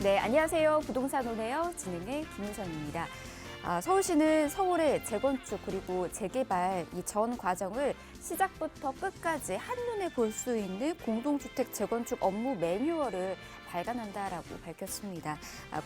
네, 안녕하세요. 부동산 오네요. 진행의 김유선입니다. 서울시는 서울의 재건축 그리고 재개발 이 전 과정을 시작부터 끝까지 한눈에 볼 수 있는 공동주택 재건축 업무 매뉴얼을 발간한다라고 밝혔습니다.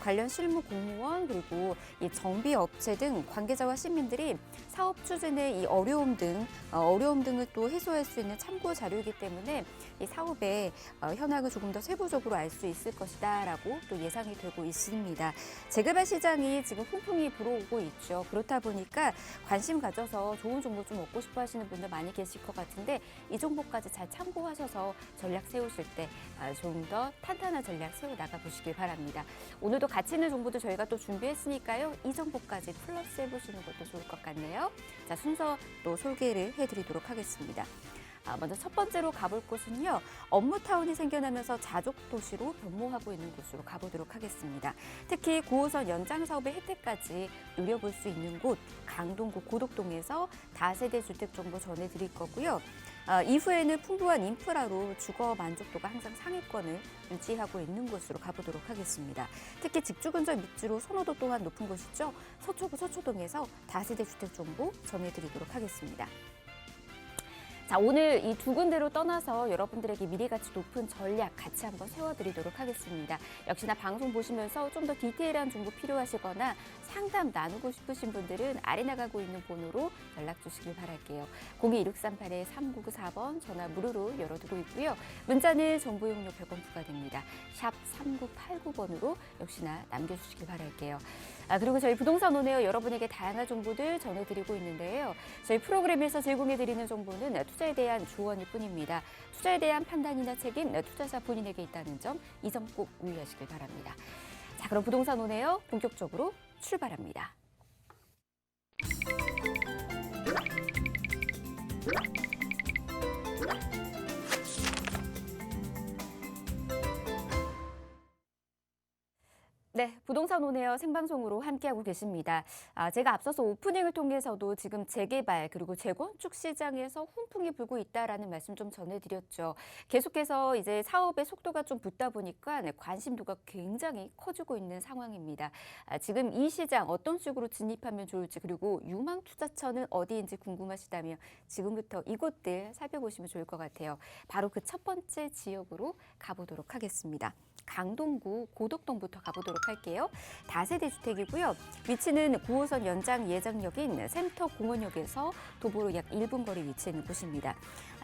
관련 실무 공무원 그리고 이 정비업체 등 관계자와 시민들이 사업 추진의 이 어려움 등을 또 해소할 수 있는 참고 자료이기 때문에 이 사업의 현황을 조금 더 세부적으로 알 수 있을 것이다라고 또 예상이 되고 있습니다. 재개발 시장이 지금 훈풍이 불어오고 있죠. 그렇다 보니까 관심 가져서 좋은 정보 좀 얻고 싶어 하시는 분들 많이 계실 것 같은데 이 정보까지 잘 참고하셔서 전략 세우실 때 좀 더 탄탄한 전략 세워 나가 보시길 바랍니다. 오늘도 가치 있는 정보도 저희가 또 준비했으니까요. 이 정보까지 플러스 해보시는 것도 좋을 것 같네요. 자, 순서 또 소개를 해드리도록 하겠습니다. 먼저 첫 번째로 가볼 곳은요. 업무타운이 생겨나면서 자족 도시로 변모하고 있는 곳으로 가보도록 하겠습니다. 특히 9호선 연장 사업의 혜택까지 누려볼 수 있는 곳 강동구 고덕동에서 다세대 주택 정보 전해드릴 거고요. 이후에는 풍부한 인프라로 주거 만족도가 항상 상위권을 유지하고 있는 곳으로 가보도록 하겠습니다. 특히 직주 근절 입지로 선호도 또한 높은 곳이죠. 서초구 서초동에서 다세대 주택 정보 전해드리도록 하겠습니다. 자, 오늘 이 두 군데로 떠나서 여러분들에게 미래가치 높은 전략 같이 한번 세워드리도록 하겠습니다. 역시나 방송 보시면서 좀 더 디테일한 정보 필요하시거나 상담 나누고 싶으신 분들은 아래 나가고 있는 번호로 연락 주시길 바랄게요. 02-1638-3994번 전화 무료로 열어두고 있고요. 문자는 정보 용료 100원 부과됩니다. 샵 3989번으로 역시나 남겨주시길 바랄게요. 그리고 저희 부동산 오네요. 여러분에게 다양한 정보들 전해드리고 있는데요. 저희 프로그램에서 제공해드리는 정보는 투자에 대한 조언일 뿐입니다. 투자에 대한 판단이나 책임, 투자자 본인에게 있다는 점, 이 점 꼭 유의하시길 바랍니다. 자, 그럼 부동산 오네요. 본격적으로 출발합니다. 네, 부동산 오네요. 생방송으로 함께하고 계십니다. 제가 앞서서 오프닝을 통해서도 지금 재개발 그리고 재건축 시장에서 훈풍이 불고 있다라는 말씀 좀 전해드렸죠. 계속해서 이제 사업의 속도가 좀 붙다 보니까 관심도가 굉장히 커지고 있는 상황입니다. 지금 이 시장 어떤 식으로 진입하면 좋을지 그리고 유망 투자처는 어디인지 궁금하시다면 지금부터 이곳들 살펴보시면 좋을 것 같아요. 바로 그 첫 번째 지역으로 가보도록 하겠습니다. 강동구 고덕동부터 가보도록 할게요. 다세대 주택이고요. 위치는 9호선 연장 예정역인 센터공원역에서 도보로 약 1분 거리 위치해 있는 곳입니다.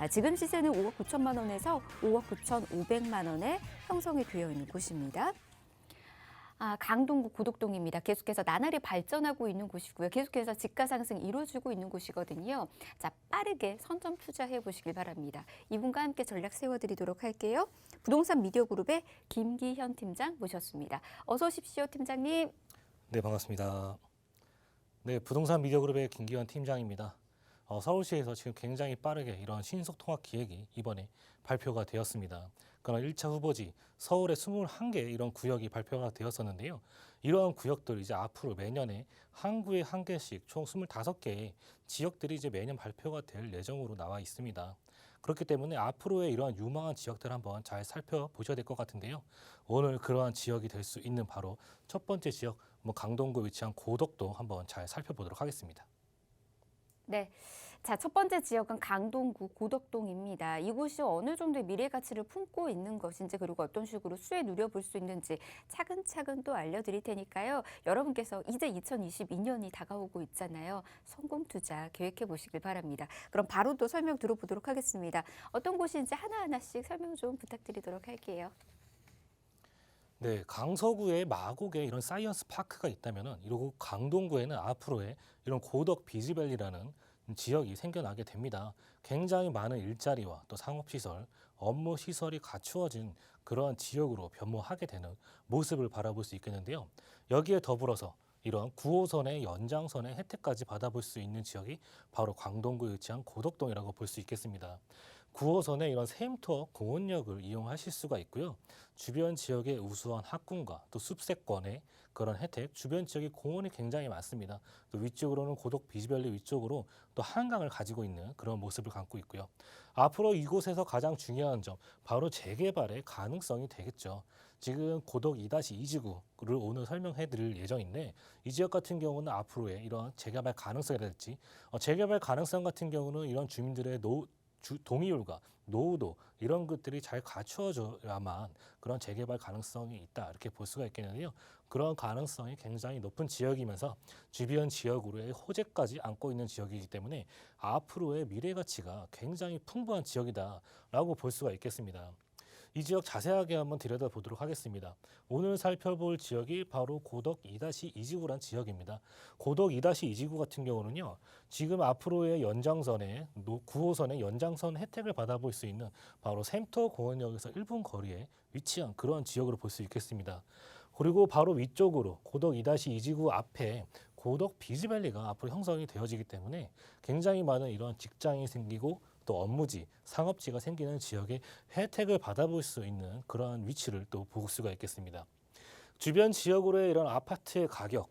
지금 시세는 5억 9천만 원에서 5억 9,500만 원에 형성이 되어 있는 곳입니다. 강동구 고덕동입니다. 계속해서 나날이 발전하고 있는 곳이고요. 계속해서 집가 상승이 이루어지고 있는 곳이거든요. 자, 빠르게 선점 투자해 보시길 바랍니다. 이분과 함께 전략 세워드리도록 할게요. 부동산 미디어 그룹의 김기현 팀장 모셨습니다. 어서 오십시오, 팀장님. 네, 반갑습니다. 네, 부동산 미디어 그룹의 김기현 팀장입니다. 서울시에서 지금 굉장히 빠르게 이런 신속통합 기획이 이번에 발표가 되었습니다. 그런 1차 후보지 서울의 21개 이런 구역이 발표가 되었었는데요. 이러한 구역들 이제 앞으로 매년에 한 구에 한 개씩 총 25개의 지역들이 이제 매년 발표가 될 예정으로 나와 있습니다. 그렇기 때문에 앞으로의 이러한 유망한 지역들 한번 잘 살펴보셔야 될 것 같은데요. 오늘 그러한 지역이 될 수 있는 바로 첫 번째 지역, 강동구에 위치한 고덕동 한번 잘 살펴보도록 하겠습니다. 네. 자, 첫 번째 지역은 강동구 고덕동입니다. 이곳이 어느 정도의 미래 가치를 품고 있는 것인지 그리고 어떤 식으로 수혜 누려볼 수 있는지 차근차근 또 알려드릴 테니까요. 여러분께서 이제 2022년이 다가오고 있잖아요. 성공 투자 계획해 보시길 바랍니다. 그럼 바로 또 설명 들어보도록 하겠습니다. 어떤 곳인지 하나하나씩 설명 좀 부탁드리도록 할게요. 네, 강서구에 마곡에 이런 사이언스 파크가 있다면은 이러고 강동구에는 앞으로의 이런 고덕 비즈밸리라는 지역이 생겨나게 됩니다. 굉장히 많은 일자리와 또 상업시설, 업무시설이 갖추어진 그러한 지역으로 변모하게 되는 모습을 바라볼 수 있겠는데요. 여기에 더불어서 이런 9호선의 연장선의 혜택까지 받아볼 수 있는 지역이 바로 강동구에 위치한 고덕동이라고 볼 수 있겠습니다. 9호선의 이런 샘터 공원역을 이용하실 수가 있고요. 주변 지역의 우수한 학군과 또 숲세권의 그런 혜택, 주변 지역에 공원이 굉장히 많습니다. 또 위쪽으로는 고덕 비즈밸리 위쪽으로 또 한강을 가지고 있는 그런 모습을 갖고 있고요. 앞으로 이곳에서 가장 중요한 점, 바로 재개발의 가능성이 되겠죠. 지금 고덕 2-2지구를 오늘 설명해 드릴 예정인데 이 지역 같은 경우는 앞으로의 이런 재개발 가능성이랄지 재개발 가능성 같은 경우는 이런 주민들의 동의율과 노후도 이런 것들이 잘 갖추어져야만 그런 재개발 가능성이 있다 이렇게 볼 수가 있겠는데요. 그런 가능성이 굉장히 높은 지역이면서 주변 지역으로의 호재까지 안고 있는 지역이기 때문에 앞으로의 미래 가치가 굉장히 풍부한 지역이다라고 볼 수가 있겠습니다. 이 지역 자세하게 한번 들여다보도록 하겠습니다. 오늘 살펴볼 지역이 바로 고덕 2-2지구란 지역입니다. 고덕 2-2지구 같은 경우는요. 지금 앞으로의 연장선의 9호선의 연장선 혜택을 받아볼 수 있는 바로 샘터 공원역에서 1분 거리에 위치한 그런 지역으로 볼 수 있겠습니다. 그리고 바로 위쪽으로 고덕 2-2지구 앞에 고덕 비즈밸리가 앞으로 형성이 되어지기 때문에 굉장히 많은 이런 직장이 생기고 또 업무지, 상업지가 생기는 지역의 혜택을 받아볼 수 있는 그러한 위치를 또 볼 수가 있겠습니다. 주변 지역으로의 이런 아파트의 가격,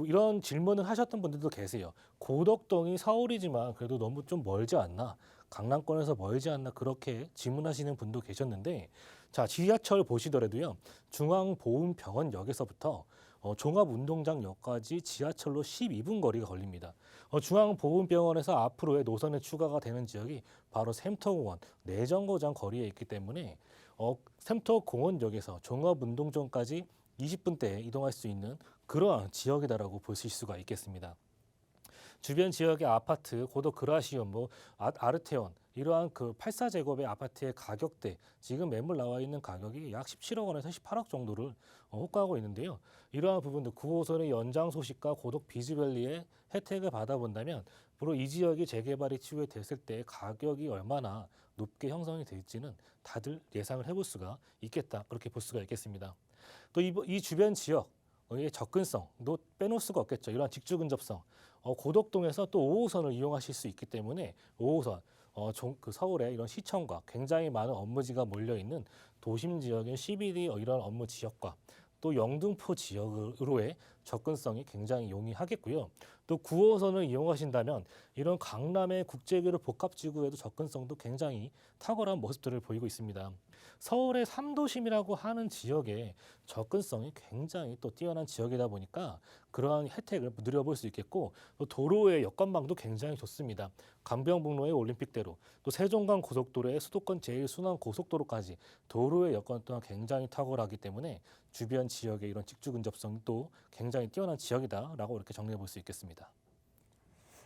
이런 질문을 하셨던 분들도 계세요. 고덕동이 서울이지만 그래도 너무 좀 멀지 않나? 강남권에서 멀지 않나? 그렇게 질문하시는 분도 계셨는데, 자, 지하철 보시더라도요, 중앙보훈병원역에서부터 종합운동장역까지 지하철로 12분 거리가 걸립니다. 중앙보훈병원에서 앞으로의 노선에 추가가 되는 지역이 바로 샘터공원, 내정거장 거리에 있기 때문에 샘터공원역에서 종합운동장까지 20분대에 이동할 수 있는 그러한 지역이다라고 보실 수가 있겠습니다. 주변 지역의 아파트, 고덕 그라시온, 아르테온 이러한 그 84제곱의 아파트의 가격대 지금 매물 나와 있는 가격이 약 17억 원에서 18억 정도를 호가하고 있는데요. 이러한 부분들 9호선의 연장 소식과 고덕 비즈밸리의 혜택을 받아본다면 바로 이 지역이 재개발이 추구됐을 때 가격이 얼마나 높게 형성이 될지는 다들 예상을 해볼 수가 있겠다. 그렇게 볼 수가 있겠습니다. 또 이 주변 지역의 접근성도 빼놓을 수가 없겠죠. 이러한 직주 근접성. 고덕동에서 또 5호선을 이용하실 수 있기 때문에 5호선 서울의 이런 시청과 굉장히 많은 업무지가 몰려 있는 도심 지역의 CBD 이런 업무 지역과 또 영등포 지역으로의 접근성이 굉장히 용이하겠고요. 또 9호선을 이용하신다면 이런 강남의 국제교류 복합지구에도 접근성도 굉장히 탁월한 모습들을 보이고 있습니다. 서울의 3도심이라고 하는 지역의 접근성이 굉장히 또 뛰어난 지역이다 보니까 그러한 혜택을 누려볼 수 있겠고 또 도로의 여건망도 굉장히 좋습니다. 강변북로의 올림픽대로 또 세종간 고속도로의 수도권 제1순환 고속도로까지 도로의 여건 또한 굉장히 탁월하기 때문에 주변 지역의 이런 직주 근접성이 또 굉장히 뛰어난 지역이다라고 이렇게 정리해 볼 수 있겠습니다.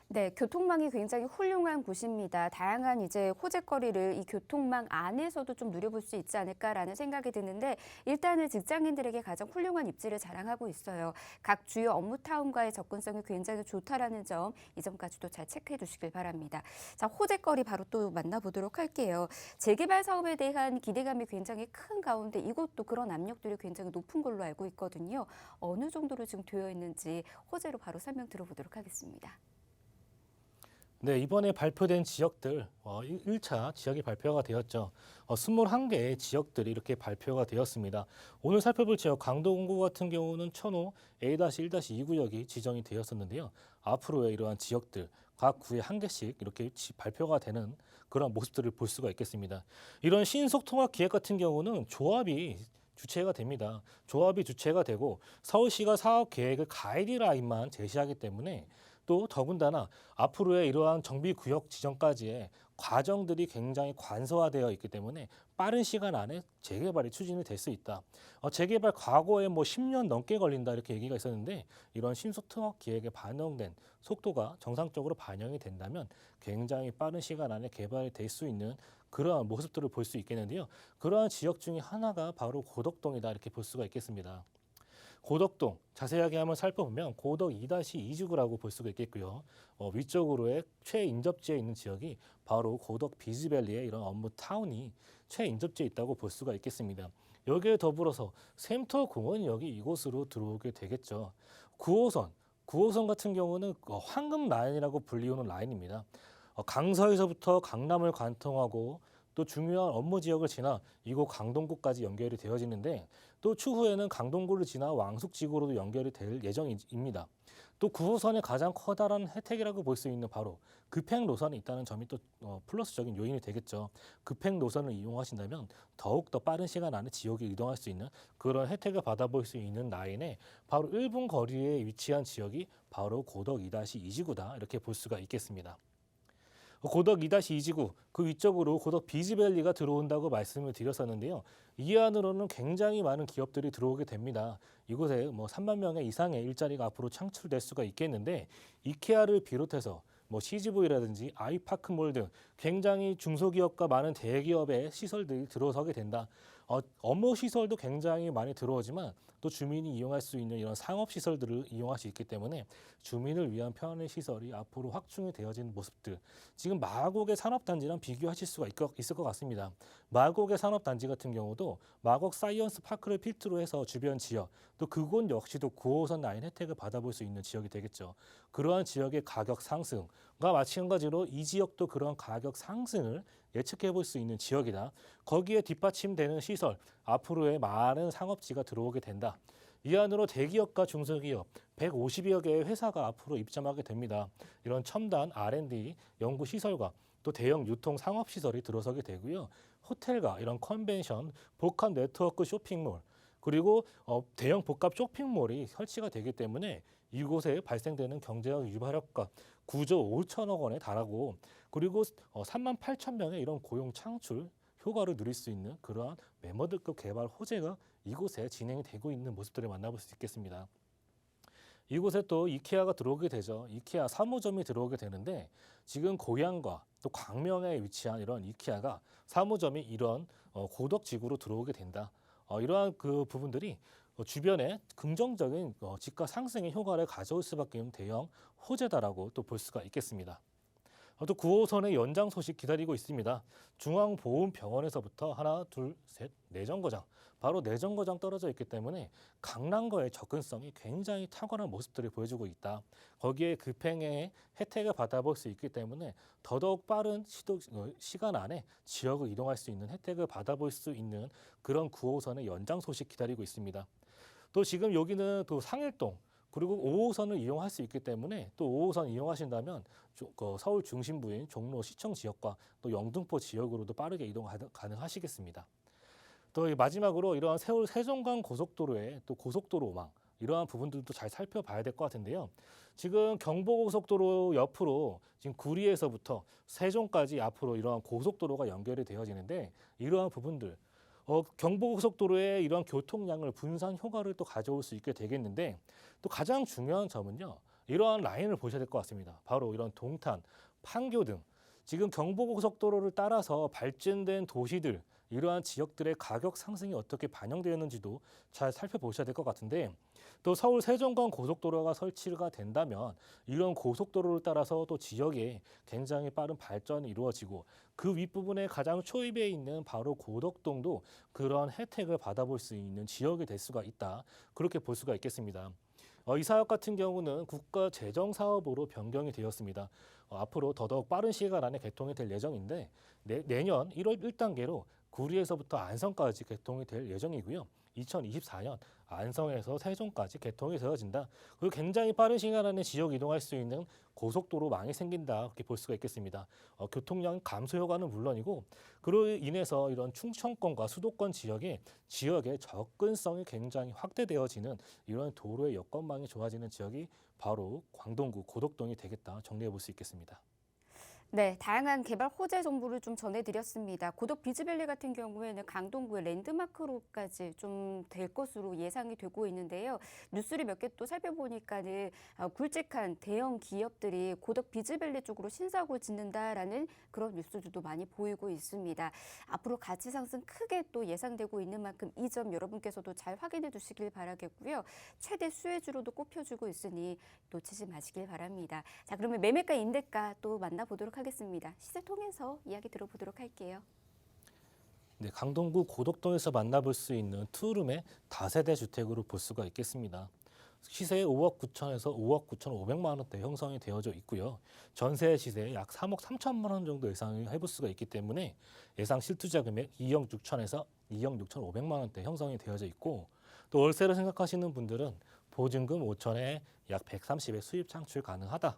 네, 교통망이 굉장히 훌륭한 곳입니다. 다양한 이제 호재거리를 이 교통망 안에서도 좀 누려볼 수 있지 않을까라는 생각이 드는데 일단은 직장인들에게 가장 훌륭한 입지를 자랑하고 있어요. 각 주요 업무 타운과의 접근성이 굉장히 좋다라는 점, 이 점까지도 잘 체크해 두시길 바랍니다. 자, 호재거리 바로 또 만나보도록 할게요. 재개발 사업에 대한 기대감이 굉장히 큰 가운데 이곳도 그런 압력들이 굉장히 높은 걸로 알고 있거든요. 어느 정도로 지금 되어 있는지 호재로 바로 설명 들어보도록 하겠습니다. 네, 이번에 발표된 지역들 1차 지역이 발표가 되었죠. 21개의 지역들이 이렇게 발표가 되었습니다. 오늘 살펴볼 지역 강동구 같은 경우는 천호 A-1-2 구역이 지정이 되었었는데요. 앞으로의 이러한 지역들 각 구에 한 개씩 이렇게 발표가 되는 그런 모습들을 볼 수가 있겠습니다. 이런 신속통합 기획 같은 경우는 조합이 주체가 됩니다. 조합이 주체가 되고 서울시가 사업 계획을 가이드라인만 제시하기 때문에 또 더군다나 앞으로의 이러한 정비구역 지정까지의 과정들이 굉장히 관소화되어 있기 때문에 빠른 시간 안에 재개발이 추진이 될 수 있다. 재개발 과거에 10년 넘게 걸린다 이렇게 얘기가 있었는데 이런 신속통합 기획에 반영된 속도가 정상적으로 반영이 된다면 굉장히 빠른 시간 안에 개발이 될 수 있는 그러한 모습들을 볼 수 있겠는데요. 그러한 지역 중에 하나가 바로 고덕동이다 이렇게 볼 수가 있겠습니다. 고덕동 자세하게 한번 살펴보면 고덕 2-2지구라고 볼 수가 있겠고요. 위쪽으로의 최인접지에 있는 지역이 바로 고덕 비즈밸리의 이런 업무 타운이 최인접지에 있다고 볼 수가 있겠습니다. 여기에 더불어서 샘터 공원역이 이곳으로 들어오게 되겠죠. 9호선 같은 경우는 황금 라인이라고 불리우는 라인입니다. 강서에서부터 강남을 관통하고 또 중요한 업무 지역을 지나 이곳 강동구까지 연결이 되어지는데 또 추후에는 강동구를 지나 왕숙지구로도 연결이 될 예정입니다. 또 9호선의 가장 커다란 혜택이라고 볼 수 있는 바로 급행 노선이 있다는 점이 또 플러스적인 요인이 되겠죠. 급행 노선을 이용하신다면 더욱 더 빠른 시간 안에 지역에 이동할 수 있는 그런 혜택을 받아볼 수 있는 라인에 바로 1분 거리에 위치한 지역이 바로 고덕 2-2지구다 이렇게 볼 수가 있겠습니다. 고덕 2-2지구 그 위쪽으로 고덕 비즈밸리가 들어온다고 말씀을 드렸었는데요. 이 안으로는 굉장히 많은 기업들이 들어오게 됩니다. 이곳에 3만 명의 이상의 일자리가 앞으로 창출될 수가 있겠는데 이케아를 비롯해서 CGV라든지 아이파크몰 등 굉장히 중소기업과 많은 대기업의 시설들이 들어서게 된다. 업무 시설도 굉장히 많이 들어오지만 또 주민이 이용할 수 있는 이런 상업 시설들을 이용할 수 있기 때문에 주민을 위한 편의 시설이 앞으로 확충이 되어지는 모습들. 지금 마곡의 산업단지랑 비교하실 수가 있을 것 같습니다. 마곡의 산업단지 같은 경우도 마곡 사이언스 파크를 필두로 해서 주변 지역, 또 그곳 역시도 9호선 라인 혜택을 받아볼 수 있는 지역이 되겠죠. 그러한 지역의 가격 상승과 마찬가지로 이 지역도 그러한 가격 상승을 예측해 볼 수 있는 지역이다. 거기에 뒷받침되는 시설, 앞으로의 많은 상업지가 들어오게 된다. 이 안으로 대기업과 중소기업 150여 개의 회사가 앞으로 입점하게 됩니다. 이런 첨단 R&D 연구시설과 또 대형 유통 상업시설이 들어서게 되고요. 호텔과 이런 컨벤션, 복합 네트워크 쇼핑몰, 그리고 대형 복합 쇼핑몰이 설치가 되기 때문에 이곳에 발생되는 경제적 유발효과 9조 5천억 원에 달하고 그리고 3만 8천 명의 이런 고용 창출 효과를 누릴 수 있는 그러한 멤버들급 개발 호재가 이곳에 진행이 되고 있는 모습들을 만나볼 수 있겠습니다. 이곳에 또 이케아가 들어오게 되죠. 이케아 사무점이 들어오게 되는데 지금 고양과 또 광명에 위치한 이런 이케아가 사무점이 이런 고덕지구로 들어오게 된다. 이러한 그 부분들이 주변에 긍정적인 집가 상승의 효과를 가져올 수밖에 없는 대형 호재다라고 또 볼 수가 있겠습니다. 또 9호선의 연장 소식 기다리고 있습니다. 중앙보훈병원에서부터 하나, 둘, 셋, 내정거장. 바로 내정거장 떨어져 있기 때문에 강남과의 접근성이 굉장히 탁월한 모습들을 보여주고 있다. 거기에 급행의 혜택을 받아볼 수 있기 때문에 더더욱 빠른 시간 안에 지역을 이동할 수 있는 혜택을 받아볼 수 있는 그런 9호선의 연장 소식 기다리고 있습니다. 또 지금 여기는 또 상일동 그리고 5호선을 이용할 수 있기 때문에 또 5호선 이용하신다면 서울 중심부인 종로 시청 지역과 또 영등포 지역으로도 빠르게 이동 가능하시겠습니다. 또 마지막으로 이러한 서울 세종간 고속도로의 또 고속도로망 이러한 부분들도 잘 살펴봐야 될 것 같은데요. 지금 경부고속도로 옆으로 지금 구리에서부터 세종까지 앞으로 이러한 고속도로가 연결이 되어지는데 이러한 부분들 경부고속도로의 이러한 교통량을 분산 효과를 또 가져올 수 있게 되겠는데 또 가장 중요한 점은요. 이러한 라인을 보셔야 될 것 같습니다. 바로 이런 동탄, 판교 등 지금 경부고속도로를 따라서 발전된 도시들 이러한 지역들의 가격 상승이 어떻게 반영되었는지도 잘 살펴보셔야 될 것 같은데 또 서울 세종간 고속도로가 설치가 된다면 이런 고속도로를 따라서 또 지역에 굉장히 빠른 발전이 이루어지고 그 윗부분에 가장 초입에 있는 바로 고덕동도 그런 혜택을 받아볼 수 있는 지역이 될 수가 있다. 그렇게 볼 수가 있겠습니다. 이 사업 같은 경우는 국가 재정 사업으로 변경이 되었습니다. 앞으로 더더욱 빠른 시간 안에 개통이 될 예정인데 내년 1월 1단계로 구리에서부터 안성까지 개통이 될 예정이고요. 2024년 안성에서 세종까지 개통이 되어진다. 그리고 굉장히 빠른 시간 안에 지역 이동할 수 있는 고속도로망이 생긴다. 그렇게 볼 수가 있겠습니다. 교통량 감소 효과는 물론이고 그로 인해서 이런 충청권과 수도권 지역의 접근성이 굉장히 확대되어지는 이런 도로의 여건망이 좋아지는 지역이 바로 광동구 고덕동이 되겠다. 정리해 볼 수 있겠습니다. 네, 다양한 개발 호재 정보를 좀 전해드렸습니다. 고덕 비즈밸리 같은 경우에는 강동구의 랜드마크로까지 좀 될 것으로 예상이 되고 있는데요. 뉴스를 몇 개 또 살펴보니까는 굵직한 대형 기업들이 고덕 비즈밸리 쪽으로 신사옥을 짓는다라는 그런 뉴스들도 많이 보이고 있습니다. 앞으로 가치 상승 크게 또 예상되고 있는 만큼 이 점 여러분께서도 잘 확인해 두시길 바라겠고요. 최대 수혜주로도 꼽혀주고 있으니 놓치지 마시길 바랍니다. 자, 그러면 매매가 임대가 또 만나보도록 하겠습니다. 시세 통해서 이야기 들어보도록 할게요. 네, 강동구 고덕동에서 만나볼 수 있는 투룸의 다세대 주택으로 볼 수가 있겠습니다. 시세 5억 9천에서 5억 9천5백만 원대 형성이 되어져 있고요. 전세 시세 약 3억 3천만 원 정도 예상을 해볼 수가 있기 때문에 예상 실투자 금액 2억 6천에서 2억 6천5백만 원대 형성이 되어져 있고, 또 월세를 생각하시는 분들은 보증금 5천에 약 130의 수입 창출 가능하다.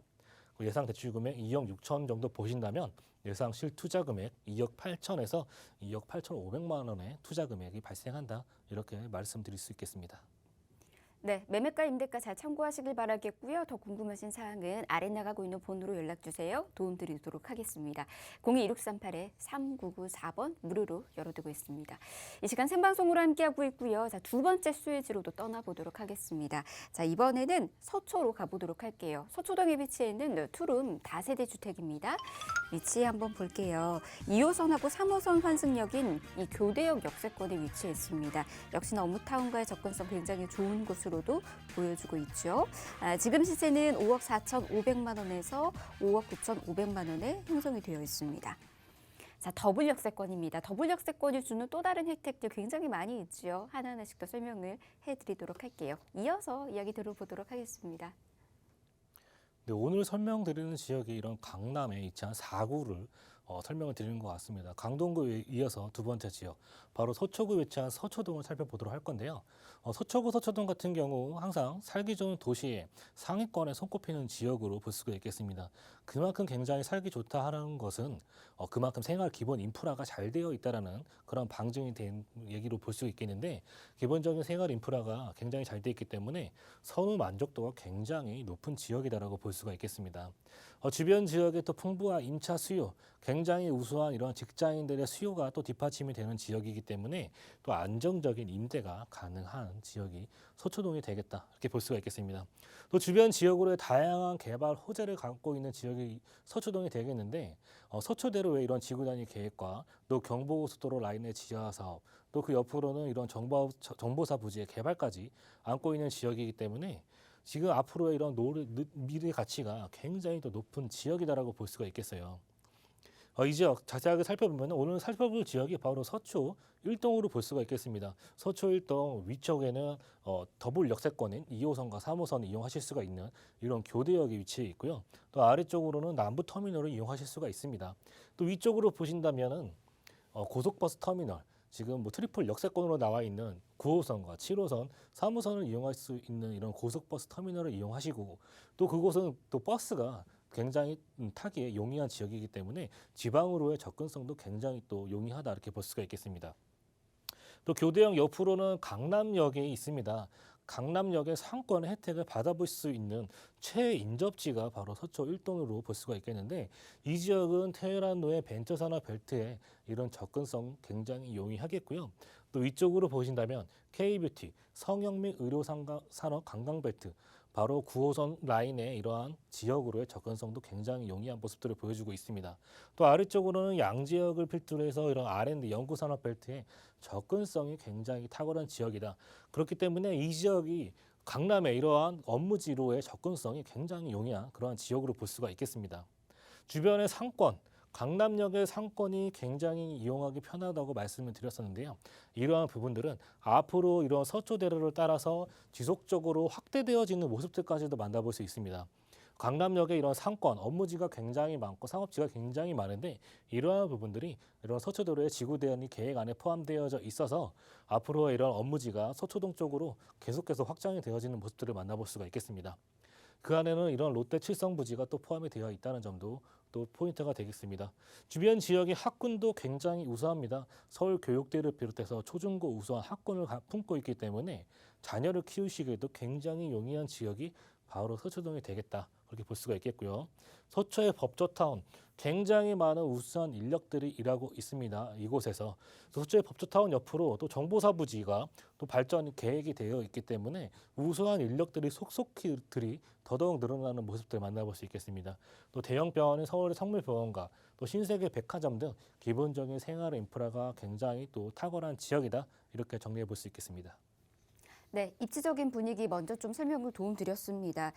예상 대출 금액 2억 6천 정도 보신다면 예상 실투자 금액 2억 8천에서 2억 8천5백만 원의 투자 금액이 발생한다. 이렇게 말씀드릴 수 있겠습니다. 네, 매매가 임대가 잘 참고하시길 바라겠고요. 더 궁금하신 사항은 아래 나가고 있는 번호로 연락 주세요. 도움 드리도록 하겠습니다. 02-2638-3994번 무료로 열어두고 있습니다. 이 시간 생방송으로 함께하고 있고요. 자, 두 번째 수혜지로도 떠나보도록 하겠습니다. 자, 이번에는 서초로 가보도록 할게요. 서초동에 위치해 있는 투룸 다세대 주택입니다. 위치 한번 볼게요. 2호선하고 3호선 환승역인 이 교대역 역세권에 위치해 있습니다. 역시나 업무타운과의 접근성 굉장히 좋은 곳으로도 보여주고 있죠. 지금 시세는 5억 4,500만 원에서 5억 9,500만 원에 형성이 되어 있습니다. 자, 더블 역세권입니다. 더블 역세권이 주는 또 다른 혜택들 굉장히 많이 있죠. 하나하나씩 더 설명을 해드리도록 할게요. 이어서 이야기 들어보도록 하겠습니다. 네, 오늘 설명드리는 지역이 이런 강남에 위치한 4구를 설명을 드리는 것 같습니다. 강동구에 이어서 두 번째 지역, 바로 서초구에 위치한 서초동을 살펴보도록 할 건데요. 서초구, 서초동 같은 경우 항상 살기 좋은 도시의 상위권에 손꼽히는 지역으로 볼 수가 있겠습니다. 그만큼 굉장히 살기 좋다 하는 것은 그만큼 생활 기본 인프라가 잘 되어 있다는 그런 방증이 된 얘기로 볼 수 있겠는데, 기본적인 생활 인프라가 굉장히 잘 되어 있기 때문에 선호 만족도가 굉장히 높은 지역이다라고 볼 수가 있겠습니다. 주변 지역의 또 풍부한 임차 수요, 굉장히 우수한 이런 직장인들의 수요가 또 뒷받침이 되는 지역이기 때문에 또 안정적인 임대가 가능한 지역이 서초동이 되겠다, 이렇게 볼 수가 있겠습니다. 또 주변 지역으로의 다양한 개발 호재를 갖고 있는 지역이 서초동이 되겠는데, 서초대로의 이런 지구 단위 계획과 또 경부고속도로 라인의 지하 사업, 또 그 옆으로는 이런 정보사 부지의 개발까지 안고 있는 지역이기 때문에 지금 앞으로의 이런 미래 가치가 굉장히 더 높은 지역이다라고 볼 수가 있겠어요. 이 지역 자세하게 살펴보면 오늘 살펴볼 지역이 바로 서초 1동으로 볼 수가 있겠습니다. 서초 1동 위쪽에는 더블 역세권인 2호선과 3호선을 이용하실 수가 있는 이런 교대역이 위치해 있고요. 또 아래쪽으로는 남부터미널을 이용하실 수가 있습니다. 또 위쪽으로 보신다면은 고속버스 터미널, 지금 뭐 트리플 역세권으로 나와 있는 9호선과 7호선, 3호선을 이용할 수 있는 이런 고속버스 터미널을 이용하시고, 또 그곳은 또 버스가 굉장히 타기에 용이한 지역이기 때문에 지방으로의 접근성도 굉장히 또 용이하다, 이렇게 볼 수가 있겠습니다. 또 교대역 옆으로는 강남역이 있습니다. 강남역의 상권 혜택을 받아볼 수 있는 최인접지가 바로 서초 1동으로 볼 수가 있겠는데, 이 지역은 테헤란로의 벤처산업 벨트에 이런 접근성 굉장히 용이하겠고요. 또 위쪽으로 보신다면 K뷰티, 성형 및 의료산업 관광벨트, 바로 9호선 라인의 이러한 지역으로의 접근성도 굉장히 용이한 모습들을 보여주고 있습니다. 또 아래쪽으로는 양지역을 필두로 해서 이런 R&D 연구산업 벨트의 접근성이 굉장히 탁월한 지역이다. 그렇기 때문에 이 지역이 강남의 이러한 업무지로의 접근성이 굉장히 용이한 그러한 지역으로 볼 수가 있겠습니다. 주변의 상권, 강남역의 상권이 굉장히 이용하기 편하다고 말씀을 드렸었는데요. 이러한 부분들은 앞으로 이런 서초대로를 따라서 지속적으로 확대되어지는 모습들까지도 만나볼 수 있습니다. 강남역의 이런 상권, 업무지가 굉장히 많고 상업지가 굉장히 많은데, 이러한 부분들이 이런 서초대로의 지구대안이 계획 안에 포함되어져 있어서 앞으로 이런 업무지가 서초동 쪽으로 계속해서 확장이 되어지는 모습들을 만나볼 수가 있겠습니다. 그 안에는 이런 롯데 칠성부지가 또 포함이 되어 있다는 점도 또 포인트가 되겠습니다. 주변 지역의 학군도 굉장히 우수합니다. 서울교육대를 비롯해서 초중고 우수한 학군을 품고 있기 때문에 자녀를 키우시기에도 굉장히 용이한 지역이 바로 서초동이 되겠다, 그렇게 볼 수가 있겠고요. 서초의 법조타운, 굉장히 많은 우수한 인력들이 일하고 있습니다. 이곳에서 서초의 법조타운 옆으로 또 정보사 부지가 또 발전 계획이 되어 있기 때문에 우수한 인력들이 속속들이 더더욱 늘어나는 모습들 만나볼 수 있겠습니다. 또 대형 병원인 서울의 성밀병원과 또 신세계 백화점 등 기본적인 생활 인프라가 굉장히 또 탁월한 지역이다, 이렇게 정리해 볼 수 있겠습니다. 네, 입지적인 분위기 먼저 좀 설명을 도움드렸습니다.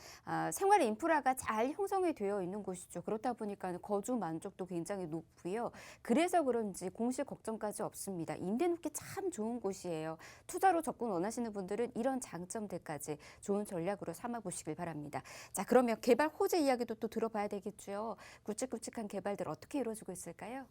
생활 인프라가 잘 형성이 되어 있는 곳이죠. 그렇다 보니까 거주 만족도 굉장히 높고요. 그래서 그런지 공실 걱정까지 없습니다. 임대 놓기 참 좋은 곳이에요. 투자로 접근 원하시는 분들은 이런 장점들까지 좋은 전략으로 삼아보시길 바랍니다. 자, 그러면 개발 호재 이야기도 또 들어봐야 되겠죠. 굵직굵직한 개발들 어떻게 이루어지고 있을까요?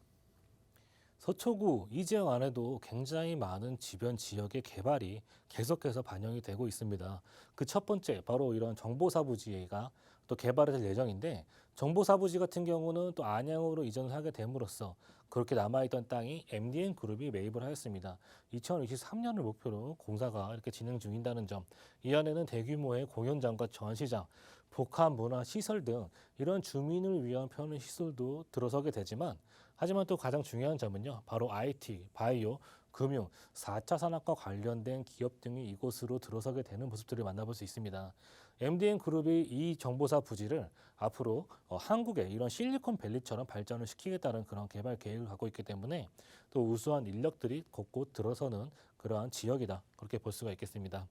서초구 이 지역 안에도 굉장히 많은 주변 지역의 개발이 계속해서 반영이 되고 있습니다. 그 첫 번째 바로 이런 정보사부지가 또 개발이 될 예정인데 정보사부지 같은 경우는 또 안양으로 이전을 하게 됨으로써 그렇게 남아있던 땅이 MDN 그룹이 매입을 하였습니다. 2023년을 목표로 공사가 이렇게 진행 중인다는 점, 이 안에는 대규모의 공연장과 전시장, 복합 문화 시설 등 이런 주민을 위한 편의 시설도 들어서게 되지만 하지만 또 가장 중요한 점은요. 바로 IT, 바이오, 금융, 4차 산업과 관련된 기업 등이 이곳으로 들어서게 되는 모습들을 만나볼 수 있습니다. MDN 그룹이 이 정보사 부지를 앞으로 한국의 이런 실리콘밸리처럼 발전을 시키겠다는 그런 개발 계획을 갖고 있기 때문에 또 우수한 인력들이 곳곳 들어서는 그러한 지역이다. 그렇게 볼 수가 있겠습니다.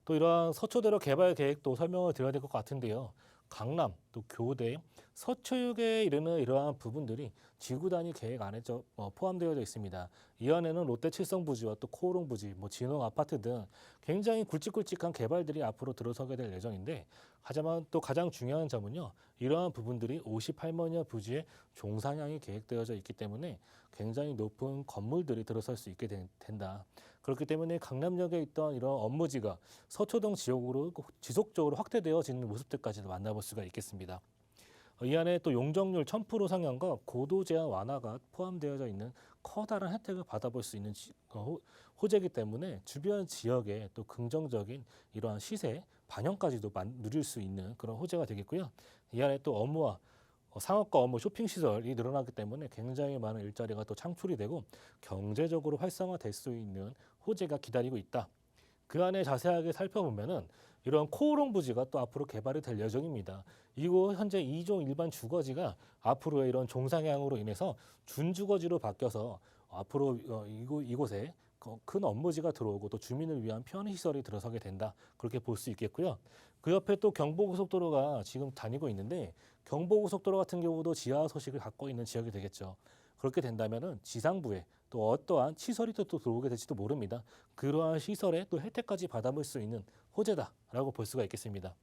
또 이러한 서초대로 개발 계획도 설명을 드려야 될 것 같은데요. 강남, 또 교대, 서초역에 이르는 이러한 부분들이 지구 단위 계획 안에 포함되어 있습니다. 이 안에는 롯데 칠성부지와 또 코오롱부지, 진흥 아파트 등 굉장히 굵직굵직한 개발들이 앞으로 들어서게 될 예정인데 하지만 또 가장 중요한 점은요. 이러한 부분들이 58만여 부지의 종상향이 계획되어져 있기 때문에 굉장히 높은 건물들이 들어설 수 있게 된다. 그렇기 때문에 강남역에 있던 이런 업무지가 서초동 지역으로 지속적으로 확대되어지는 모습들까지도 만나볼 수가 있겠습니다. 이 안에 또 용적률 1000% 상향과 고도 제한 완화가 포함되어져 있는 커다란 혜택을 받아볼 수 있는 호재이기 때문에 주변 지역에 또 긍정적인 이러한 시세 반영까지도 누릴 수 있는 그런 호재가 되겠고요. 이 안에 또 업무와 상업과 업무 쇼핑 시설이 늘어나기 때문에 굉장히 많은 일자리가 또 창출이 되고 경제적으로 활성화될 수 있는 호재가 기다리고 있다. 그 안에 자세하게 살펴보면은 이런 코오롱 부지가 또 앞으로 개발이 될 예정입니다. 이곳 현재 2종 일반 주거지가 앞으로의 이런 종상향으로 인해서 준주거지로 바뀌어서 앞으로 이곳에 큰 업무지가 들어오고 또 주민을 위한 편의시설이 들어서게 된다. 그렇게 볼 수 있겠고요. 그 옆에 또 경부고속도로가 지금 다니고 있는데 경부고속도로 같은 경우도 지하 소식을 갖고 있는 지역이 되겠죠. 그렇게 된다면은 지상부에 또 어떠한 시설이 또 들어오게 될지도 모릅니다. 그러한 시설에 또 혜택까지 받아볼 수 있는 호재다라고 볼 수가 있겠습니다.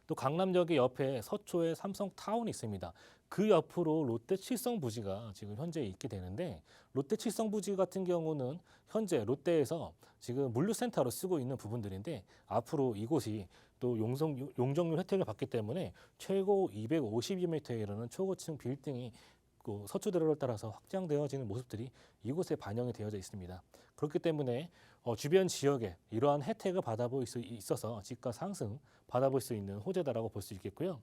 또 강남역의 옆에 서초에 삼성타운이 있습니다. 그 옆으로 롯데 칠성부지가 지금 현재 있게 되는데 롯데 칠성부지 같은 경우는 현재 롯데에서 지금 물류센터로 쓰고 있는 부분들인데 앞으로 이곳이 또 용적률 혜택을 받기 때문에 최고 252m에 이르는 초고층 빌딩이 서초대로를 따라서 확장되어지는 모습들이 이곳에 반영이 되어져 있습니다. 그렇기 때문에 주변 지역에 이러한 혜택을 받아볼 수 있어서 집가 상승 받아볼 수 있는 호재다라고 볼 수 있겠고요.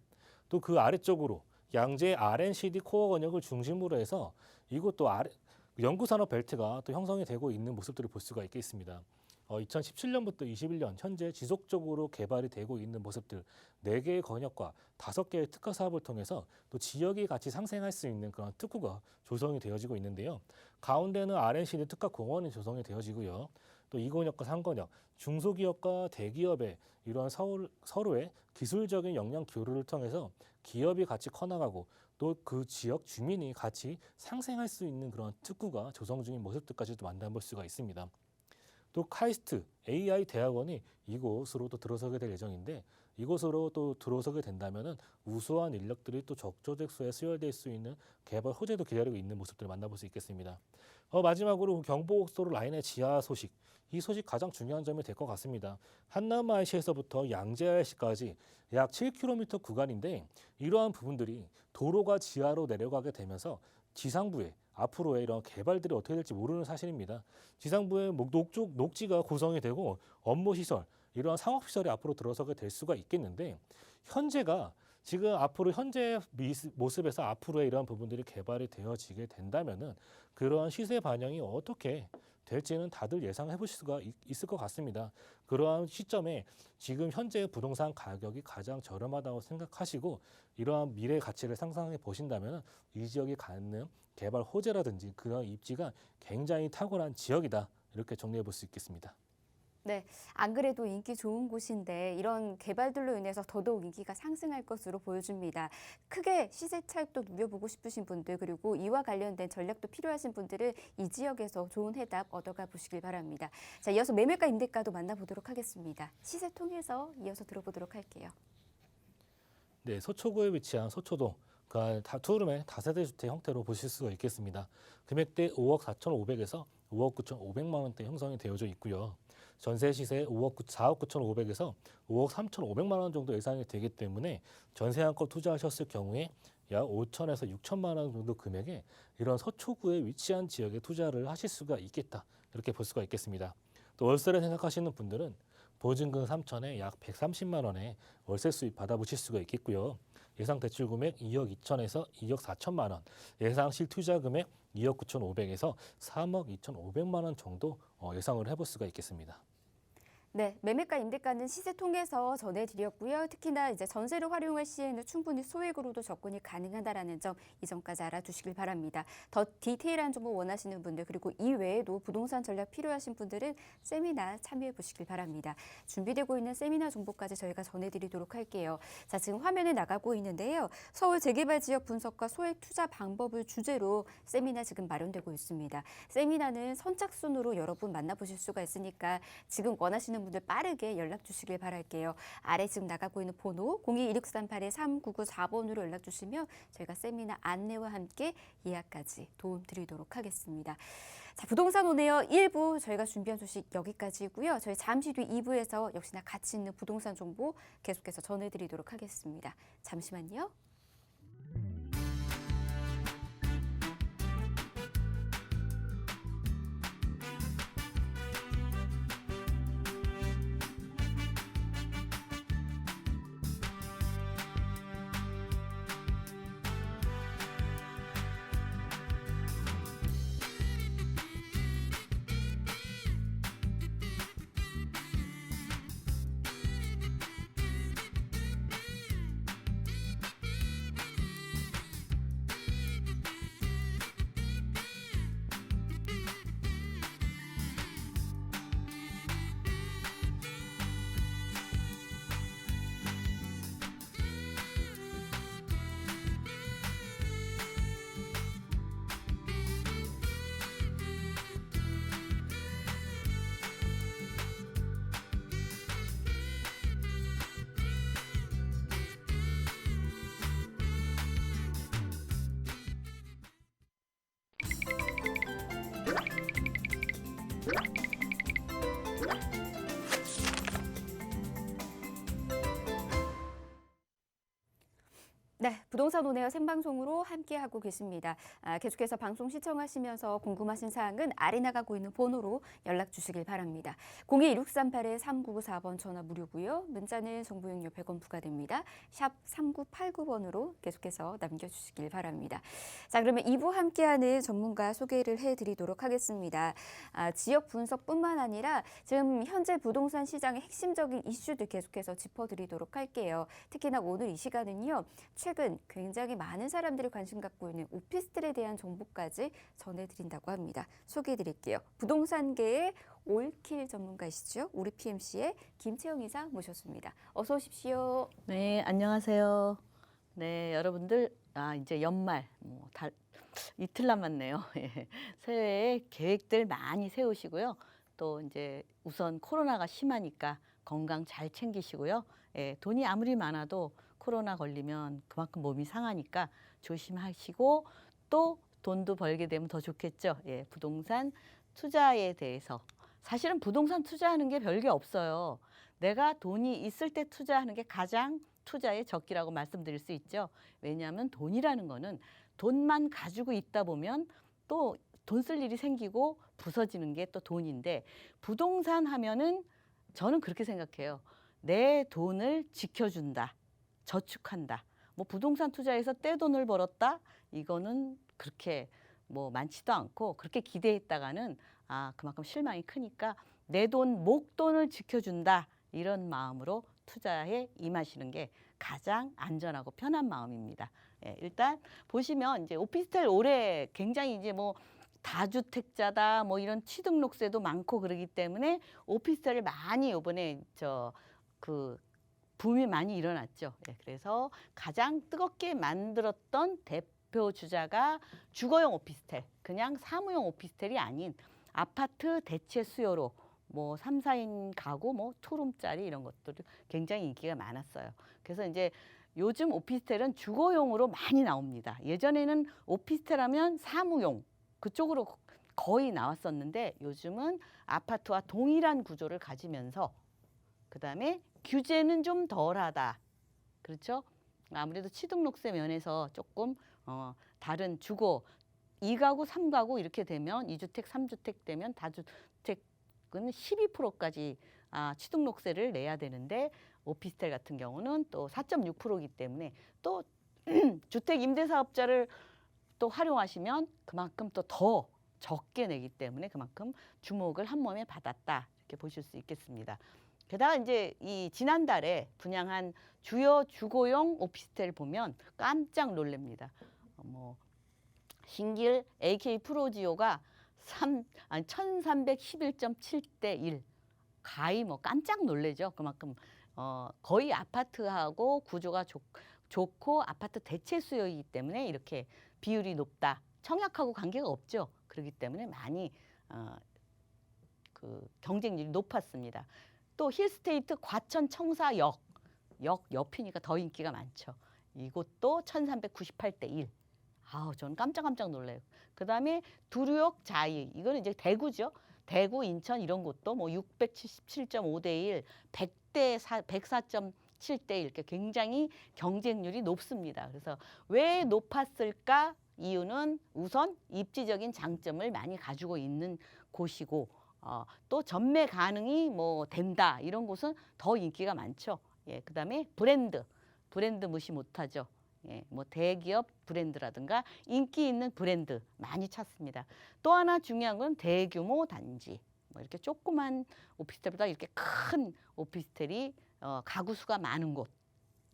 또 그 아래쪽으로 양재 RNCD 코어 권역을 중심으로 해서 이곳도 연구산업 벨트가 또 형성이 되고 있는 모습들을 볼 수가 있겠습니다. 2017년부터 21년 현재 지속적으로 개발이 되고 있는 모습들 4개의 권역과 5개의 특화 사업을 통해서 또 지역이 같이 상생할 수 있는 그런 특구가 조성이 되어지고 있는데요. 가운데는 RNCD 특화 공원이 조성이 되어지고요. 또 2권역과 3권역 중소기업과 대기업의 이러한 서로의 기술적인 역량 교류를 통해서 기업이 같이 커나가고 또 그 지역 주민이 같이 상생할 수 있는 그런 특구가 조성 중인 모습들까지도 만나볼 수가 있습니다. 또 카이스트 AI 대학원이 이곳으로 또 들어서게 될 예정인데 이곳으로 또 들어서게 된다면은 우수한 인력들이 또 적조적소에 수혈될 수 있는 개발 호재도 기다리고 있는 모습들을 만나볼 수 있겠습니다. 마지막으로 경부고속도로 라인의 지하 소식. 이 소식 가장 중요한 점이 될 것 같습니다. 한남 IC에서부터 양재 IC까지 약 7km 구간인데 이러한 부분들이 도로가 지하로 내려가게 되면서 지상부에 앞으로의 이런 개발들이 어떻게 될지 모르는 사실입니다. 지상부에 녹지가 구성이 되고 업무시설, 이러한 상업시설이 앞으로 들어서게 될 수가 있겠는데 현재가 지금 앞으로 현재 모습에서 앞으로의 이러한 부분들이 개발이 되어지게 된다면은 그러한 시세 반영이 어떻게 될지는 다들 예상해 보실 수가 있을 것 같습니다. 그러한 시점에 지금 현재 부동산 가격이 가장 저렴하다고 생각하시고 이러한 미래 가치를 상상해 보신다면 이 지역이 갖는 개발 호재라든지 그런 입지가 굉장히 탁월한 지역이다. 이렇게 정리해 볼 수 있겠습니다. 네, 안 그래도 인기 좋은 곳인데 이런 개발들로 인해서 더더욱 인기가 상승할 것으로 보여집니다. 크게 시세 차익도 누려보고 싶으신 분들 그리고 이와 관련된 전략도 필요하신 분들은 이 지역에서 좋은 해답 얻어가 보시길 바랍니다. 자, 이어서 매매가 임대가도 만나보도록 하겠습니다. 시세 통해서 이어서 들어보도록 할게요. 네, 서초구에 위치한 서초동 투룸의 다세대 주택 형태로 보실 수가 있겠습니다. 금액대 5억 4,500에서 5억 9,500만 원대 형성이 되어져 있고요. 전세 시세 4억 9,500에서 5억 3,500만 원 정도 예상이 되기 때문에 전세 한껏 투자하셨을 경우에 약 5천에서 6천만 원 정도 금액에 이런 서초구에 위치한 지역에 투자를 하실 수가 있겠다. 이렇게 볼 수가 있겠습니다. 또 월세를 생각하시는 분들은 보증금 3천에 약 130만 원의 월세 수입 받아보실 수가 있겠고요. 예상 대출 금액 2억 2천에서 2억 4천만 원, 예상 실투자 금액 2억 9,500에서 3억 2,500만 원 정도 예상을 해볼 수가 있겠습니다. 네, 매매가 임대가는 시세 통해서 전해드렸고요. 특히나 이제 전세를 활용할 시에는 충분히 소액으로도 접근이 가능하다라는 점, 이 점까지 알아두시길 바랍니다. 더 디테일한 정보 원하시는 분들 그리고 이 외에도 부동산 전략 필요하신 분들은 세미나 참여해 보시길 바랍니다. 준비되고 있는 세미나 정보까지 저희가 전해드리도록 할게요. 자, 지금 화면에 나가고 있는데요. 서울 재개발 지역 분석과 소액 투자 방법을 주제로 세미나 지금 마련되고 있습니다. 세미나는 선착순으로 여러분 만나보실 수가 있으니까 지금 원하시는 분들 빠르게 연락 주시길 바랄게요. 아래 지금 나가고 있는 번호 02-1638-3994번으로 연락 주시면 저희가 세미나 안내와 함께 예약까지 도움 드리도록 하겠습니다. 자, 부동산 오네요 1부 저희가 준비한 소식 여기까지고요. 저희 잠시 뒤 2부에서 역시나 가치 있는 부동산 정보 계속해서 전해드리도록 하겠습니다. 잠시만요. 네, 부동산 온에어 생방송으로 함께하고 계십니다. 계속해서 방송 시청하시면서 궁금하신 사항은 아래 나가고 있는 번호로 연락 주시길 바랍니다. 02-1638-3994번 전화 무료고요. 문자는 정보 용료 100원 부과됩니다. 샵 3989번으로 계속해서 남겨주시길 바랍니다. 자, 그러면 2부 함께하는 전문가 소개를 해드리도록 하겠습니다. 지역 분석뿐만 아니라 지금 현재 부동산 시장의 핵심적인 이슈들 계속해서 짚어드리도록 할게요. 특히나 오늘 이 시간은요. 최근 굉장히 많은 사람들이 관심 갖고 있는 오피스텔에 대한 정보까지 전해드린다고 합니다. 소개해드릴게요. 부동산계의 올킬 전문가이시죠. 우리 PMC의 김채영 이사 모셨습니다. 어서 오십시오. 네, 안녕하세요. 네, 여러분들 이제 연말 이틀 남았네요. 예, 새해에 계획들 많이 세우시고요. 또 이제 우선 코로나가 심하니까 건강 잘 챙기시고요. 예, 돈이 아무리 많아도 코로나 걸리면 그만큼 몸이 상하니까 조심하시고 또 돈도 벌게 되면 더 좋겠죠. 예, 부동산 투자에 대해서 사실은 부동산 투자하는 게 별게 없어요. 내가 돈이 있을 때 투자하는 게 가장 투자의 적기라고 말씀드릴 수 있죠. 왜냐하면 돈이라는 거는 돈만 가지고 있다 보면 또 돈 쓸 일이 생기고 부서지는 게 또 돈인데 부동산 하면은 저는 그렇게 생각해요. 내 돈을 지켜준다. 저축한다. 뭐 부동산 투자에서 떼돈을 벌었다. 이거는 그렇게 뭐 많지도 않고 그렇게 기대했다가는 그만큼 실망이 크니까 내 돈, 목돈을 지켜준다. 이런 마음으로 투자에 임하시는 게 가장 안전하고 편한 마음입니다. 예, 일단 보시면 이제 오피스텔 올해 굉장히 이제 뭐 다주택자다 뭐 이런 취등록세도 많고 그러기 때문에 오피스텔을 많이 요번에 그 붐이 많이 일어났죠. 예, 그래서 가장 뜨겁게 만들었던 대표 주자가 주거용 오피스텔, 그냥 사무용 오피스텔이 아닌 아파트 대체 수요로 뭐 3, 4인 가구 뭐 투룸짜리 이런 것들이 굉장히 인기가 많았어요. 그래서 이제 요즘 오피스텔은 주거용으로 많이 나옵니다. 예전에는 오피스텔 하면 사무용 그쪽으로 거의 나왔었는데 요즘은 아파트와 동일한 구조를 가지면서 그다음에 규제는 좀 덜하다. 그렇죠? 아무래도 취등록세 면에서 조금 다른 주거 2가구, 3가구 이렇게 되면 2주택, 3주택 되면 다주택은 12%까지 취등록세를 내야 되는데 오피스텔 같은 경우는 또 4.6%이기 때문에 또 주택 임대사업자를 또 활용하시면 그만큼 또 더 적게 내기 때문에 그만큼 주목을 한 몸에 받았다 이렇게 보실 수 있겠습니다. 게다가 이제 이 지난달에 분양한 주요 주거용 오피스텔 보면 깜짝 놀랍니다. 뭐 신길 AK 프로지오가 1311.7대 1. 가히 뭐 깜짝 놀래죠. 그만큼 거의 아파트하고 구조가 좋고 아파트 대체 수요이기 때문에 이렇게 비율이 높다. 청약하고 관계가 없죠. 그렇기 때문에 많이 그 경쟁률이 높았습니다. 또 힐스테이트 과천 청사역 역 옆이니까 더 인기가 많죠. 이곳도 1398대 1. 아우 저는 깜짝 놀라요. 그다음에 두류역 자이 이거는 이제 대구죠. 대구, 인천 이런 곳도 뭐 677.5대 1, 104.7대 1 이렇게 굉장히 경쟁률이 높습니다. 그래서 왜 높았을까? 이유는 우선 입지적인 장점을 많이 가지고 있는 곳이고 또 전매 가능이 뭐 된다 이런 곳은 더 인기가 많죠. 예, 그다음에 브랜드 무시 못하죠. 예, 뭐 대기업 브랜드라든가 인기 있는 브랜드 많이 찾습니다. 또 하나 중요한 건 대규모 단지. 뭐 이렇게 조그만 오피스텔보다 이렇게 큰 오피스텔이 가구 수가 많은 곳.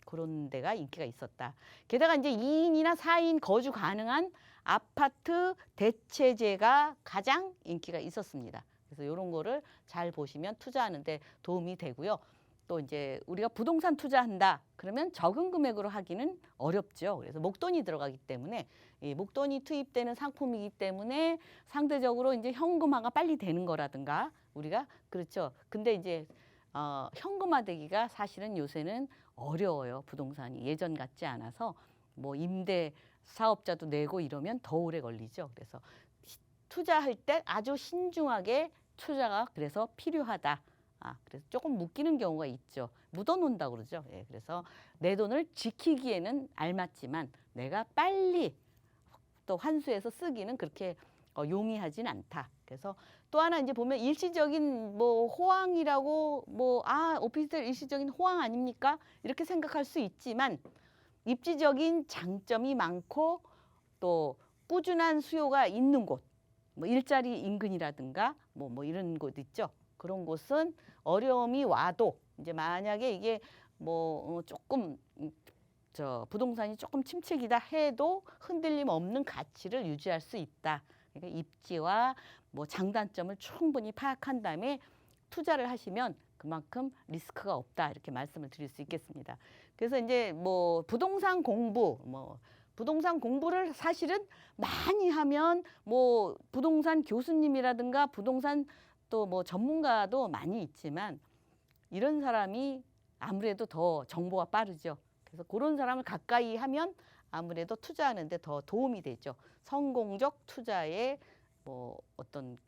그런 데가 인기가 있었다. 게다가 이제 2인이나 4인 거주 가능한 아파트 대체제가 가장 인기가 있었습니다. 그래서 이런 거를 잘 보시면 투자하는데 도움이 되고요. 또 이제 우리가 부동산 투자한다 그러면 적은 금액으로 하기는 어렵죠. 그래서 목돈이 들어가기 때문에 이 목돈이 투입되는 상품이기 때문에 상대적으로 이제 현금화가 빨리 되는 거라든가 우리가 그렇죠. 근데 이제 현금화되기가 사실은 요새는 어려워요. 부동산이 예전 같지 않아서 뭐 임대 사업자도 내고 이러면 더 오래 걸리죠. 그래서 투자할 때 아주 신중하게 투자가 그래서 필요하다. 그래서 조금 묶이는 경우가 있죠. 묻어놓는다고 그러죠. 예, 그래서 내 돈을 지키기에는 알맞지만 내가 빨리 또 환수해서 쓰기는 그렇게 용이하진 않다. 그래서 또 하나 이제 보면 일시적인 뭐 호황이라고 오피스텔 일시적인 호황 아닙니까? 이렇게 생각할 수 있지만 입지적인 장점이 많고 또 꾸준한 수요가 있는 곳, 뭐 일자리 인근이라든가 뭐 이런 곳 있죠. 그런 곳은 어려움이 와도 이제 만약에 이게 뭐 조금 부동산이 조금 침체기다 해도 흔들림 없는 가치를 유지할 수 있다. 그러니까 입지와 뭐 장단점을 충분히 파악한 다음에 투자를 하시면 그만큼 리스크가 없다 이렇게 말씀을 드릴 수 있겠습니다. 그래서 이제 뭐 부동산 공부를 사실은 많이 하면 뭐 부동산 교수님이라든가 부동산 또 뭐 전문가도 많이 있지만 이런 사람이 아무래도 더 정보가 빠르죠. 그래서 그런 사람을 가까이 하면 아무래도 투자하는데 더 도움이 되죠. 성공적 투자에 뭐 어떤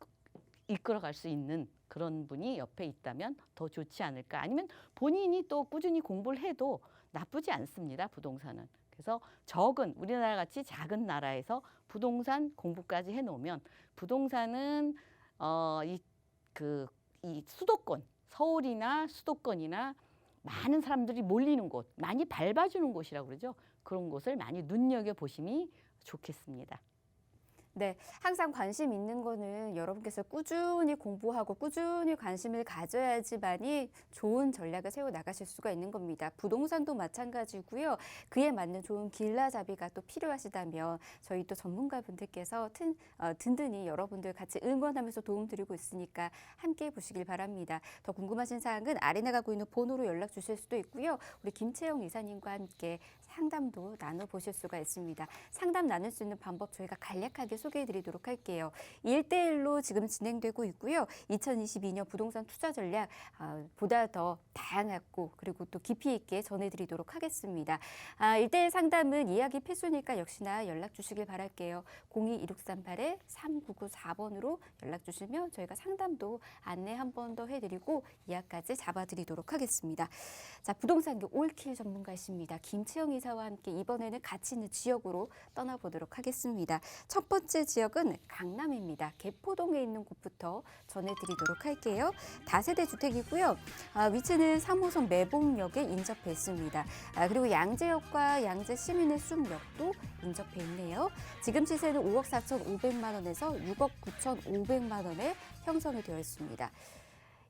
이끌어갈 수 있는 그런 분이 옆에 있다면 더 좋지 않을까. 아니면 본인이 또 꾸준히 공부를 해도 나쁘지 않습니다. 부동산은. 그래서 우리나라 같이 작은 나라에서 부동산 공부까지 해놓으면 부동산은 이 수도권, 서울이나 수도권이나 많은 사람들이 몰리는 곳, 많이 밟아주는 곳이라고 그러죠. 그런 곳을 많이 눈여겨보심이 좋겠습니다. 네, 항상 관심 있는 거는 여러분께서 꾸준히 공부하고 꾸준히 관심을 가져야지만이 좋은 전략을 세워 나가실 수가 있는 겁니다. 부동산도 마찬가지고요. 그에 맞는 좋은 길라잡이가 또 필요하시다면 저희 또 전문가분들께서 든든히 여러분들 같이 응원하면서 도움드리고 있으니까 함께 보시길 바랍니다. 더 궁금하신 사항은 아래 나가고 있는 번호로 연락 주실 수도 있고요. 우리 김채영 이사님과 함께 상담도 나눠보실 수가 있습니다. 상담 나눌 수 있는 방법 저희가 간략하게 소개해드리도록 할게요. 1대1로 지금 진행되고 있고요. 2022년 부동산 투자 전략 보다 더 다양하고 그리고 또 깊이 있게 전해드리도록 하겠습니다. 1대1 상담은 이야기 필수니까 역시나 연락 주시길 바랄게요. 02-2638-3994번으로 연락 주시면 저희가 상담도 안내 한 번 더 해드리고 예약까지 잡아드리도록 하겠습니다. 자, 부동산계 올킬 전문가이십니다. 김채영 이사와 함께 이번에는 가치 있는 지역으로 떠나보도록 하겠습니다. 첫 번째 지역은 강남입니다. 개포동에 있는 곳부터 전해드리도록 할게요. 다세대 주택이고요. 위치는 3호선 매봉역에 인접해 있습니다. 그리고 양재역과 양재 시민의 숲역도 인접해 있네요. 지금 시세는 5억 4,500만 원에서 6억 9,500만 원에 형성이 되어 있습니다.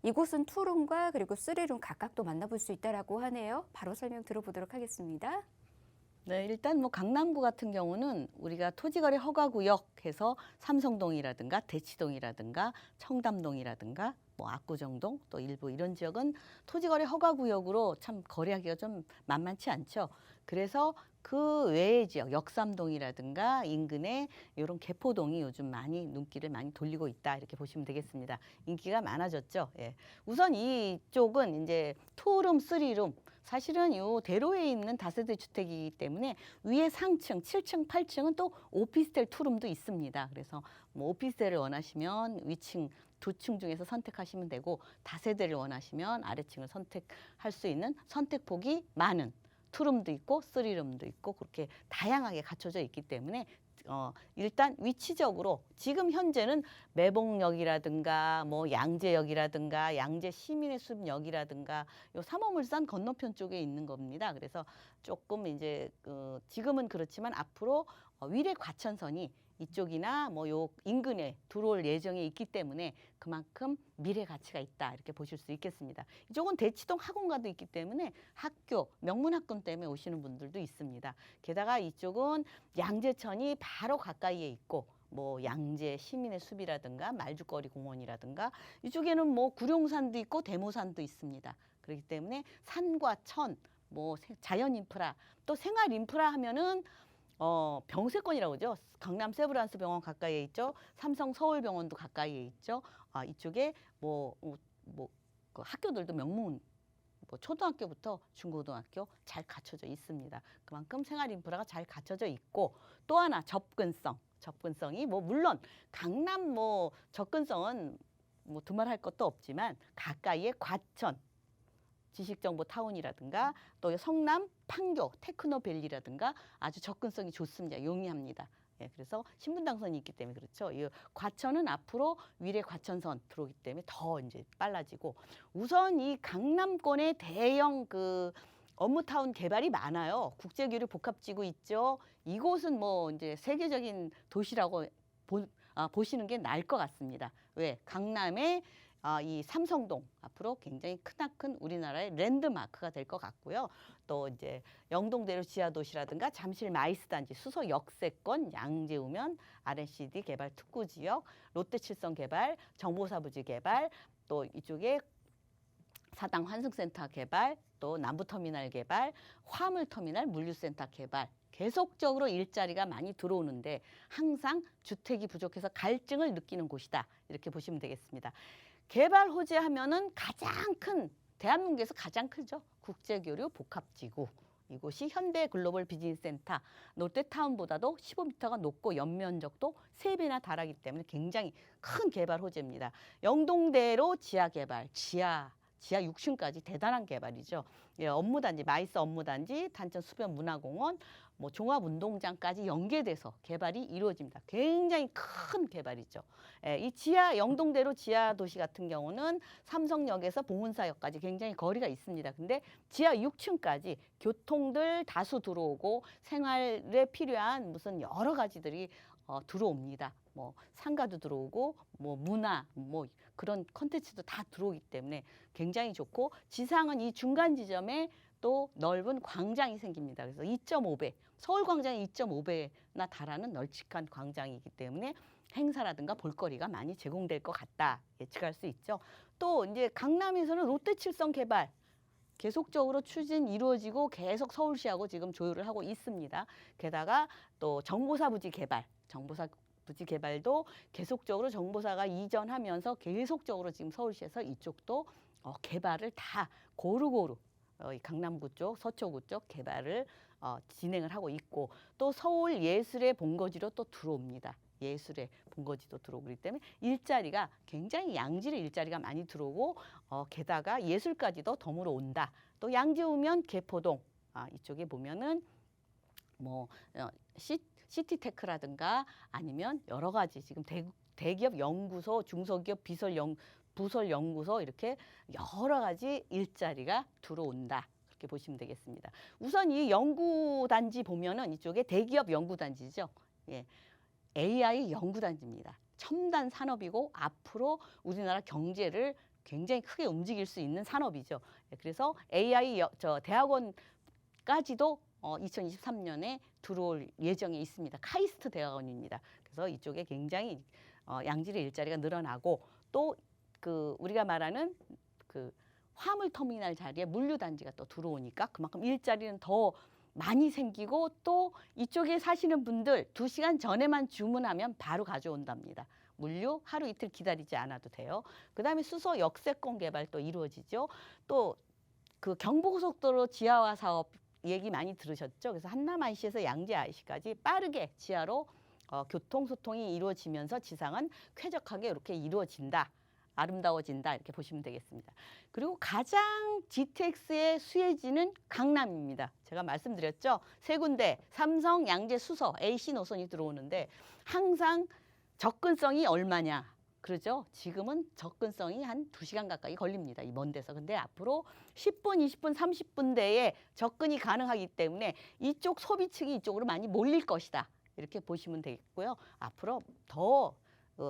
이곳은 투룸과 그리고 쓰리룸 각각도 만나볼 수 있다라고 하네요. 바로 설명 들어보도록 하겠습니다. 네, 일단 뭐 강남구 같은 경우는 우리가 토지거래 허가구역해서 삼성동이라든가 대치동이라든가 청담동이라든가 뭐 압구정동 또 일부 이런 지역은 토지거래 허가구역으로 참 거래하기가 좀 만만치 않죠. 그래서 그 외의 지역 역삼동이라든가 인근에 이런 개포동이 요즘 많이 눈길을 많이 돌리고 있다 이렇게 보시면 되겠습니다. 인기가 많아졌죠. 예. 우선 이쪽은 이제 투룸, 쓰리룸 사실은 요 대로에 있는 다세대 주택이기 때문에 위에 상층 7층, 8층은 또 오피스텔 투룸도 있습니다. 그래서 뭐 오피스텔을 원하시면 위층 두 층 중에서 선택하시면 되고 다세대를 원하시면 아래층을 선택할 수 있는 선택폭이 많은 투룸도 있고 쓰리룸도 있고 그렇게 다양하게 갖춰져 있기 때문에 일단 위치적으로 지금 현재는 매봉역이라든가 뭐 양재역이라든가 양재 시민의 숲역이라든가 요 3호물산 건너편 쪽에 있는 겁니다. 그래서 조금 이제 지금은 그렇지만 앞으로 위례 과천선이 이쪽이나 뭐 요 인근에 들어올 예정에 있기 때문에 그만큼 미래 가치가 있다 이렇게 보실 수 있겠습니다. 이쪽은 대치동 학원가도 있기 때문에 학교 명문학군 때문에 오시는 분들도 있습니다. 게다가 이쪽은 양재천이 바로 가까이에 있고 뭐 양재 시민의 숲이라든가 말죽거리 공원이라든가 이쪽에는 뭐 구룡산도 있고 대모산도 있습니다. 그렇기 때문에 산과 천, 뭐 자연 인프라 또 생활 인프라 하면은 병세권이라고 그러죠. 강남 세브란스 병원 가까이에 있죠. 삼성 서울병원도 가까이에 있죠. 이쪽에 그 학교들도 명문 뭐 초등학교부터 중고등학교 잘 갖춰져 있습니다. 그만큼 생활 인프라가 잘 갖춰져 있고 또 하나 접근성이 뭐 물론 강남 뭐 접근성은 뭐 두말할 것도 없지만 가까이에 과천 지식정보타운이라든가 또 성남 판교 테크노밸리라든가 아주 접근성이 좋습니다. 용이합니다. 예, 그래서 신분당선이 있기 때문에 그렇죠. 이 과천은 앞으로 위례 과천선 들어오기 때문에 더 이제 빨라지고 우선 이 강남권의 대형 그 업무타운 개발이 많아요. 국제교류 복합지구 있죠. 이곳은 뭐 이제 세계적인 도시라고 보시는 게 나을 것 같습니다. 왜? 강남에 이 삼성동 앞으로 굉장히 크나큰 우리나라의 랜드마크가 될 것 같고요. 또 이제 영동대로 지하도시라든가 잠실 마이스단지 수소 역세권 양재우면 R&CD 개발 특구지역 롯데칠성 개발 정보사부지 개발 또 이쪽에 사당 환승센터 개발 또 남부터미널 개발 화물터미널 물류센터 개발 계속적으로 일자리가 많이 들어오는데 항상 주택이 부족해서 갈증을 느끼는 곳이다 이렇게 보시면 되겠습니다. 개발 호재 하면은 가장 큰 대한민국에서 가장 크죠. 국제교류 복합지구. 이곳이 현대 글로벌 비즈니스센터 롯데타운보다도 15m가 높고 연면적도 3배나 달하기 때문에 굉장히 큰 개발 호재입니다. 영동대로 지하 개발, 지하 6층까지 대단한 개발이죠. 예, 업무단지, 마이스 업무단지, 단천 수변 문화공원, 뭐 종합운동장까지 연계돼서 개발이 이루어집니다. 굉장히 큰 개발이죠. 예, 이 지하 영동대로 지하 도시 같은 경우는 삼성역에서 봉은사역까지 굉장히 거리가 있습니다. 근데 지하 6층까지 교통들 다수 들어오고 생활에 필요한 무슨 여러 가지들이 들어옵니다. 뭐 상가도 들어오고 뭐 문화 뭐 그런 컨텐츠도 다 들어오기 때문에 굉장히 좋고 지상은 이 중간 지점에 또 넓은 광장이 생깁니다. 그래서 2.5배, 서울 광장이 2.5배나 달하는 널찍한 광장이기 때문에 행사라든가 볼거리가 많이 제공될 것 같다 예측할 수 있죠. 또 이제 강남에서는 롯데칠성 개발 계속적으로 추진 이루어지고 계속 서울시하고 지금 조율을 하고 있습니다. 게다가 또 정보사 부지 개발, 정보사 부지 개발도 계속적으로 정보사가 이전하면서 계속적으로 지금 서울시에서 이쪽도 개발을 다 고루고루 이 강남구 쪽, 서초구 쪽 개발을 진행을 하고 있고 또 서울 예술의 본거지로 또 들어옵니다. 예술의 본거지도 들어오고 그렇기 때문에 일자리가 굉장히 양질의 일자리가 많이 들어오고 게다가 예술까지도 더불어 온다. 또 양지 오면 개포동 이쪽에 보면은 뭐 시티테크라든가 아니면 여러 가지 지금 대기업 연구소, 중소기업 부설 연구소 이렇게 여러 가지 일자리가 들어온다. 그렇게 보시면 되겠습니다. 우선 이 연구단지 보면은 이쪽에 대기업 연구단지죠. 예. AI 연구단지입니다. 첨단 산업이고 앞으로 우리나라 경제를 굉장히 크게 움직일 수 있는 산업이죠. 그래서 AI 대학원까지도 2023년에 들어올 예정에 있습니다. 카이스트 대학원입니다. 그래서 이쪽에 굉장히 양질의 일자리가 늘어나고 또 그 우리가 말하는 그 화물 터미널 자리에 물류 단지가 또 들어오니까 그만큼 일자리는 더 많이 생기고 또 이쪽에 사시는 분들 2시간 전에만 주문하면 바로 가져온답니다. 물류 하루 이틀 기다리지 않아도 돼요. 그다음에 수소 역세권 개발도 이루어지죠. 또 그 경부고속도로 지하화 사업 얘기 많이 들으셨죠? 그래서 한남 IC에서 양재 IC까지 빠르게 지하로 교통 소통이 이루어지면서 지상은 쾌적하게 이렇게 이루어진다. 아름다워진다 이렇게 보시면 되겠습니다. 그리고 가장 GTX의 수혜지는 강남입니다. 제가 말씀드렸죠. 세 군데 삼성, 양재, 수서, AC 노선이 들어오는데 항상 접근성이 얼마냐. 그러죠. 지금은 접근성이 한 2시간 가까이 걸립니다. 이 먼 데서. 근데 앞으로 10분, 20분, 30분 내에 접근이 가능하기 때문에 이쪽 소비층이 이쪽으로 많이 몰릴 것이다. 이렇게 보시면 되겠고요. 앞으로 더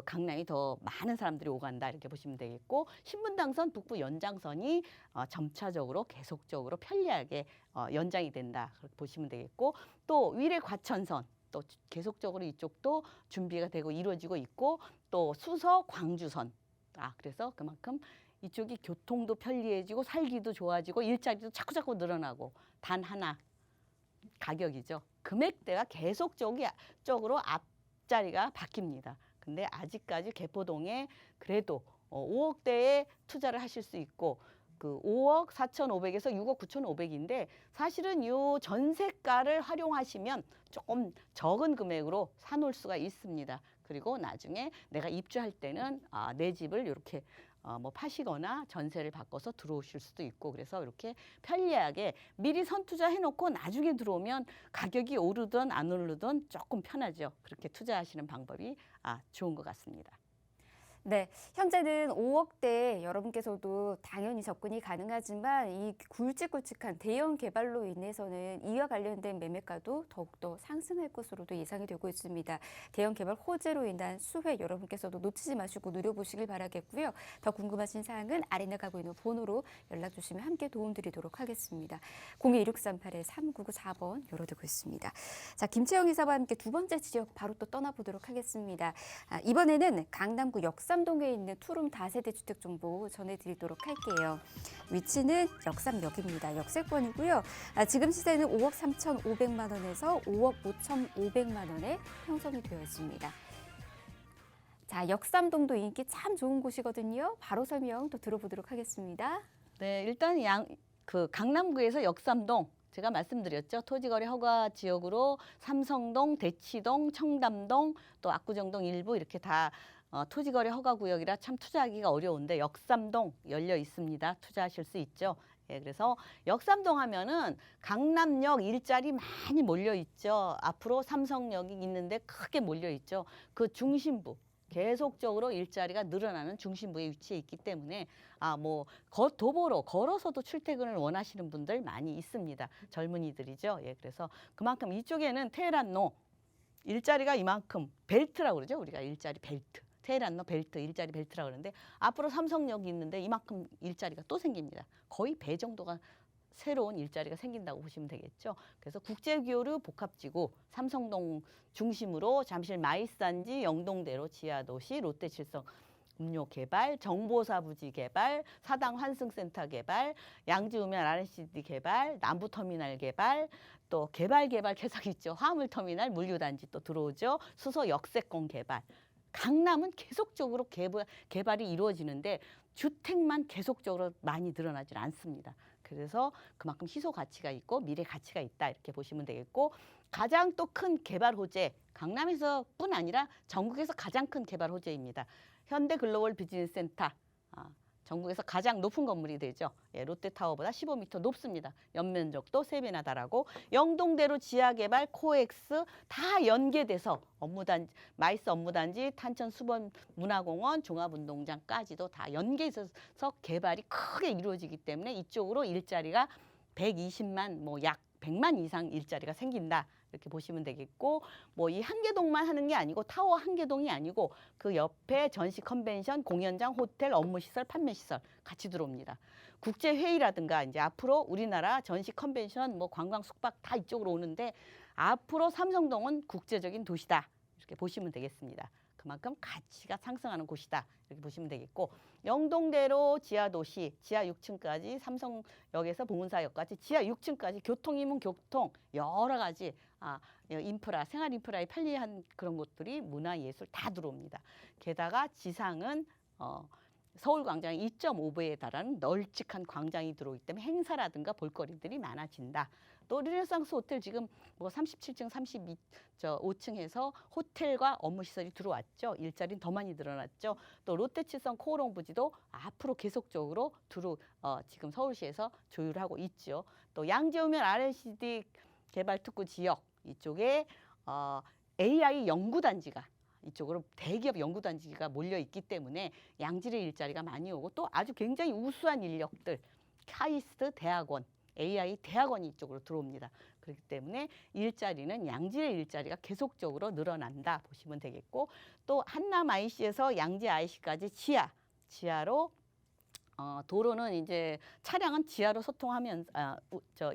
강남이 더 많은 사람들이 오간다 이렇게 보시면 되겠고 신분당선 북부 연장선이 점차적으로 계속적으로 편리하게 연장이 된다 그렇게 보시면 되겠고 또 위례 과천선 또 계속적으로 이쪽도 준비가 되고 이루어지고 있고 또 수서 광주선 그래서 그만큼 이쪽이 교통도 편리해지고 살기도 좋아지고 일자리도 자꾸자꾸 늘어나고 단 하나 가격이죠. 금액대가 계속적으로 앞자리가 바뀝니다. 근데 아직까지 개포동에 그래도 5억대에 투자를 하실 수 있고 그 5억 4,500에서 6억 9,500인데 사실은 이 전세가를 활용하시면 조금 적은 금액으로 사놓을 수가 있습니다. 그리고 나중에 내가 입주할 때는 내 집을 이렇게 뭐 파시거나 전세를 바꿔서 들어오실 수도 있고 그래서 이렇게 편리하게 미리 선투자 해놓고 나중에 들어오면 가격이 오르든 안 오르든 조금 편하죠. 그렇게 투자하시는 방법이 좋은 것 같습니다. 네, 현재는 5억대 여러분께서도 당연히 접근이 가능하지만 이 굵직굵직한 대형 개발로 인해서는 이와 관련된 매매가도 더욱더 상승할 것으로도 예상이 되고 있습니다. 대형 개발 호재로 인한 수혜 여러분께서도 놓치지 마시고 누려보시길 바라겠고요. 더 궁금하신 사항은 아래 나가고 있는 번호로 연락 주시면 함께 도움드리도록 하겠습니다. 02-1638-3994번 열어두고 있습니다. 자, 김채영 이사와 함께 두 번째 지역 바로 또 떠나보도록 하겠습니다. 이번에는 강남구 역삼동에 있는 투룸 다세대 주택 정보 전해드리도록 할게요. 위치는 역삼역입니다. 역세권이고요. 지금 시세는 5억 3,500만 원에서 5억 5,500만 원에 형성이 되어 있습니다. 자, 역삼동도 인기 참 좋은 곳이거든요. 바로 설명 또 들어보도록 하겠습니다. 네, 일단 강남구에서 역삼동 제가 말씀드렸죠. 토지거래 허가 지역으로 삼성동, 대치동, 청담동, 또 압구정동 일부 이렇게 다 토지거래 허가 구역이라 참 투자하기가 어려운데 역삼동 열려 있습니다. 투자하실 수 있죠. 예, 그래서 역삼동 하면은 강남역 일자리 많이 몰려 있죠. 앞으로 삼성역이 있는데 크게 몰려 있죠. 그 중심부. 계속적으로 일자리가 늘어나는 중심부에 위치해 있기 때문에 도보로 걸어서도 출퇴근을 원하시는 분들 많이 있습니다. 젊은이들이죠. 예, 그래서 그만큼 이쪽에는 테헤란로 일자리가 이만큼 벨트라고 그러죠. 우리가 일자리 벨트. 테헤란로 벨트, 일자리 벨트라고 그러는데 앞으로 삼성역이 있는데 이만큼 일자리가 또 생깁니다. 거의 배 정도가 새로운 일자리가 생긴다고 보시면 되겠죠. 그래서 국제교류 복합지구 삼성동 중심으로 잠실 마이스단지, 영동대로 지하도시, 롯데칠성 음료 개발, 정보사부지 개발, 사당 환승센터 개발, 양지우면 R&CD 개발, 남부터미널 개발, 또 개발 계속 있죠. 화물터미널, 물류단지 또 들어오죠. 수서 역세권 개발. 강남은 계속적으로 개발이 이루어지는데 주택만 계속적으로 많이 늘어나질 않습니다. 그래서 그만큼 희소 가치가 있고 미래 가치가 있다 이렇게 보시면 되겠고 가장 또 큰 개발 호재 강남에서뿐 아니라 전국에서 가장 큰 개발 호재입니다. 현대글로벌 비즈니스센터 전국에서 가장 높은 건물이 되죠. 예, 롯데타워보다 15m 높습니다. 연면적도 3배나 달하고 영동대로 지하개발, 코엑스 다 연계돼서 업무단지, 마이스 업무단지, 탄천수번 문화공원, 종합운동장까지도 다 연계해서 개발이 크게 이루어지기 때문에 이쪽으로 일자리가 120만, 약 100만 이상 일자리가 생긴다. 이렇게 보시면 되겠고 뭐 이 한개동만 하는 게 아니고 타워 한개동이 아니고 그 옆에 전시 컨벤션, 공연장, 호텔, 업무시설, 판매시설 같이 들어옵니다. 국제회의라든가 이제 앞으로 우리나라 전시 컨벤션, 뭐 관광 숙박 다 이쪽으로 오는데 앞으로 삼성동은 국제적인 도시다. 이렇게 보시면 되겠습니다. 그만큼 가치가 상승하는 곳이다. 이렇게 보시면 되겠고 영동대로 지하도시, 지하 6층까지 삼성역에서 봉은사역까지 지하 6층까지 교통이면 교통 여러 가지 인프라, 생활 인프라에 편리한 그런 것들이 문화예술 다 들어옵니다. 게다가 지상은 서울광장이 2.5배에 달하는 널찍한 광장이 들어오기 때문에 행사라든가 볼거리들이 많아진다. 또 르네상스 호텔 지금 뭐 37층, 5층 해서 호텔과 업무시설이 들어왔죠. 일자리는 더 많이 늘어났죠. 또 롯데칠성 코오롱부지도 앞으로 계속적으로 지금 서울시에서 조율하고 있죠. 또 양재우면 R&CD 개발특구 지역 이쪽에 AI 연구단지가 이쪽으로 대기업 연구단지가 몰려 있기 때문에 양질의 일자리가 많이 오고 또 아주 굉장히 우수한 인력들 카이스트 대학원, AI 대학원이 이쪽으로 들어옵니다. 그렇기 때문에 일자리는 양질의 일자리가 계속적으로 늘어난다 보시면 되겠고 또 한남 IC에서 양재 IC까지 지하로 도로는 이제 차량은 지하로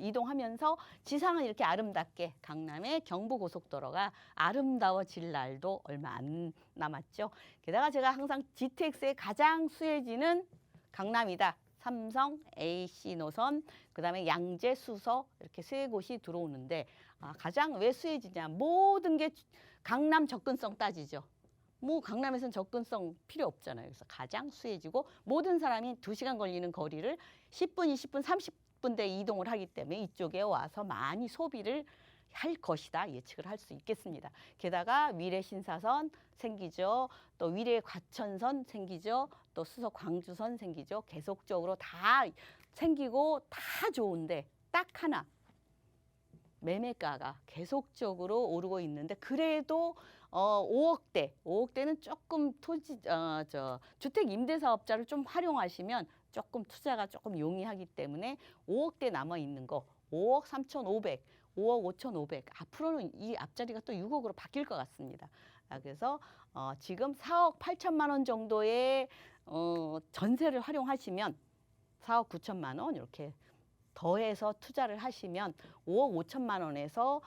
이동하면서 지상은 이렇게 아름답게 강남의 경부고속도로가 아름다워질 날도 얼마 안 남았죠. 게다가 제가 항상 GTX의 가장 수혜지는 강남이다. 삼성, AC 노선, 그다음에 양재, 수서 이렇게 세 곳이 들어오는데 가장 왜 수혜지냐? 모든 게 강남 접근성 따지죠. 뭐 강남에서는 접근성 필요 없잖아요. 그래서 가장 수혜지고 모든 사람이 2시간 걸리는 거리를 10분, 20분, 30분대 이동을 하기 때문에 이쪽에 와서 많이 소비를 할 것이다 예측을 할 수 있겠습니다. 게다가 위례 신사선 생기죠. 또 위례 과천선 생기죠. 또 수서 광주선 생기죠. 계속적으로 다 생기고 다 좋은데 딱 하나 매매가가 계속적으로 오르고 있는데 그래도 5억대는 조금 주택 임대 사업자를 좀 활용하시면 조금 투자가 조금 용이하기 때문에 5억대 남아 있는 거 5억 3,500, 5억 5,500 앞으로는 이 앞자리가 또 6억으로 바뀔 것 같습니다. 그래서 지금 4억 8천만 원 정도의 전세를 활용하시면 4억 9천만 원 이렇게 더해서 투자를 하시면 5억 5천만 원에서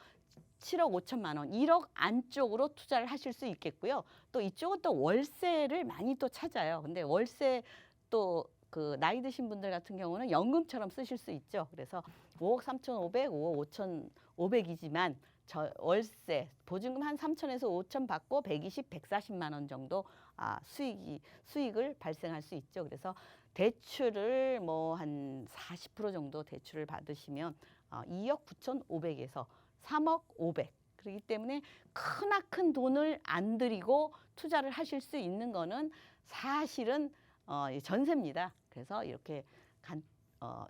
7억 5천만 원, 1억 안쪽으로 투자를 하실 수 있겠고요. 또 이쪽은 또 월세를 많이 또 찾아요. 근데 월세 또 그 나이 드신 분들 같은 경우는 연금처럼 쓰실 수 있죠. 그래서 5억 3,500, 5억 5,500이지만 월세 보증금 한 3천에서 5천 받고 120, 140만 원 정도 수익을 발생할 수 있죠. 그래서 대출을 뭐 한 40% 정도 대출을 받으시면 2억 9,500에서 3억 500. 그렇기 때문에 크나큰 돈을 안 들이고 투자를 하실 수 있는 거는 사실은 전세입니다. 그래서 이렇게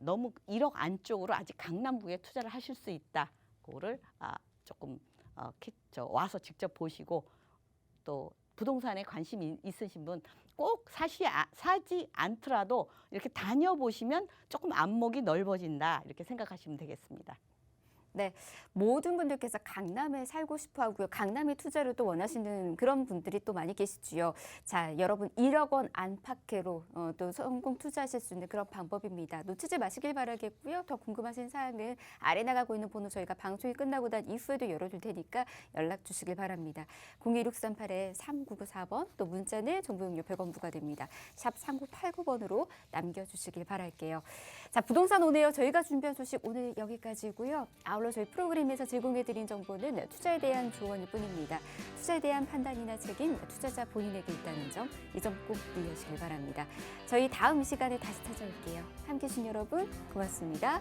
너무 1억 안쪽으로 아직 강남구에 투자를 하실 수 있다. 그거를 조금 와서 직접 보시고 또 부동산에 관심이 있으신 분 꼭 사지 않더라도 이렇게 다녀보시면 조금 안목이 넓어진다. 이렇게 생각하시면 되겠습니다. 네, 모든 분들께서 강남에 살고 싶어 하고요. 강남에 투자를 또 원하시는 그런 분들이 또 많이 계시지요. 자, 여러분 1억 원 안팎으로 또 성공 투자하실 수 있는 그런 방법입니다. 놓치지 마시길 바라겠고요. 더 궁금하신 사항은 아래 나가고 있는 번호 저희가 방송이 끝나고 난 이후에도 열어둘 테니까 연락 주시길 바랍니다. 01638-3994번 또 문자는 정보용료 100원 부과됩니다. 샵 3989번으로 남겨주시길 바랄게요. 자, 부동산 오네요. 저희가 준비한 소식 오늘 여기까지고요. 아울러 저희 프로그램에서 제공해드린 정보는 투자에 대한 조언일 뿐입니다. 투자에 대한 판단이나 책임 투자자 본인에게 있다는 점, 이 점 꼭 유의하시길 바랍니다. 저희 다음 시간에 다시 찾아올게요. 함께해 주신 여러분 고맙습니다.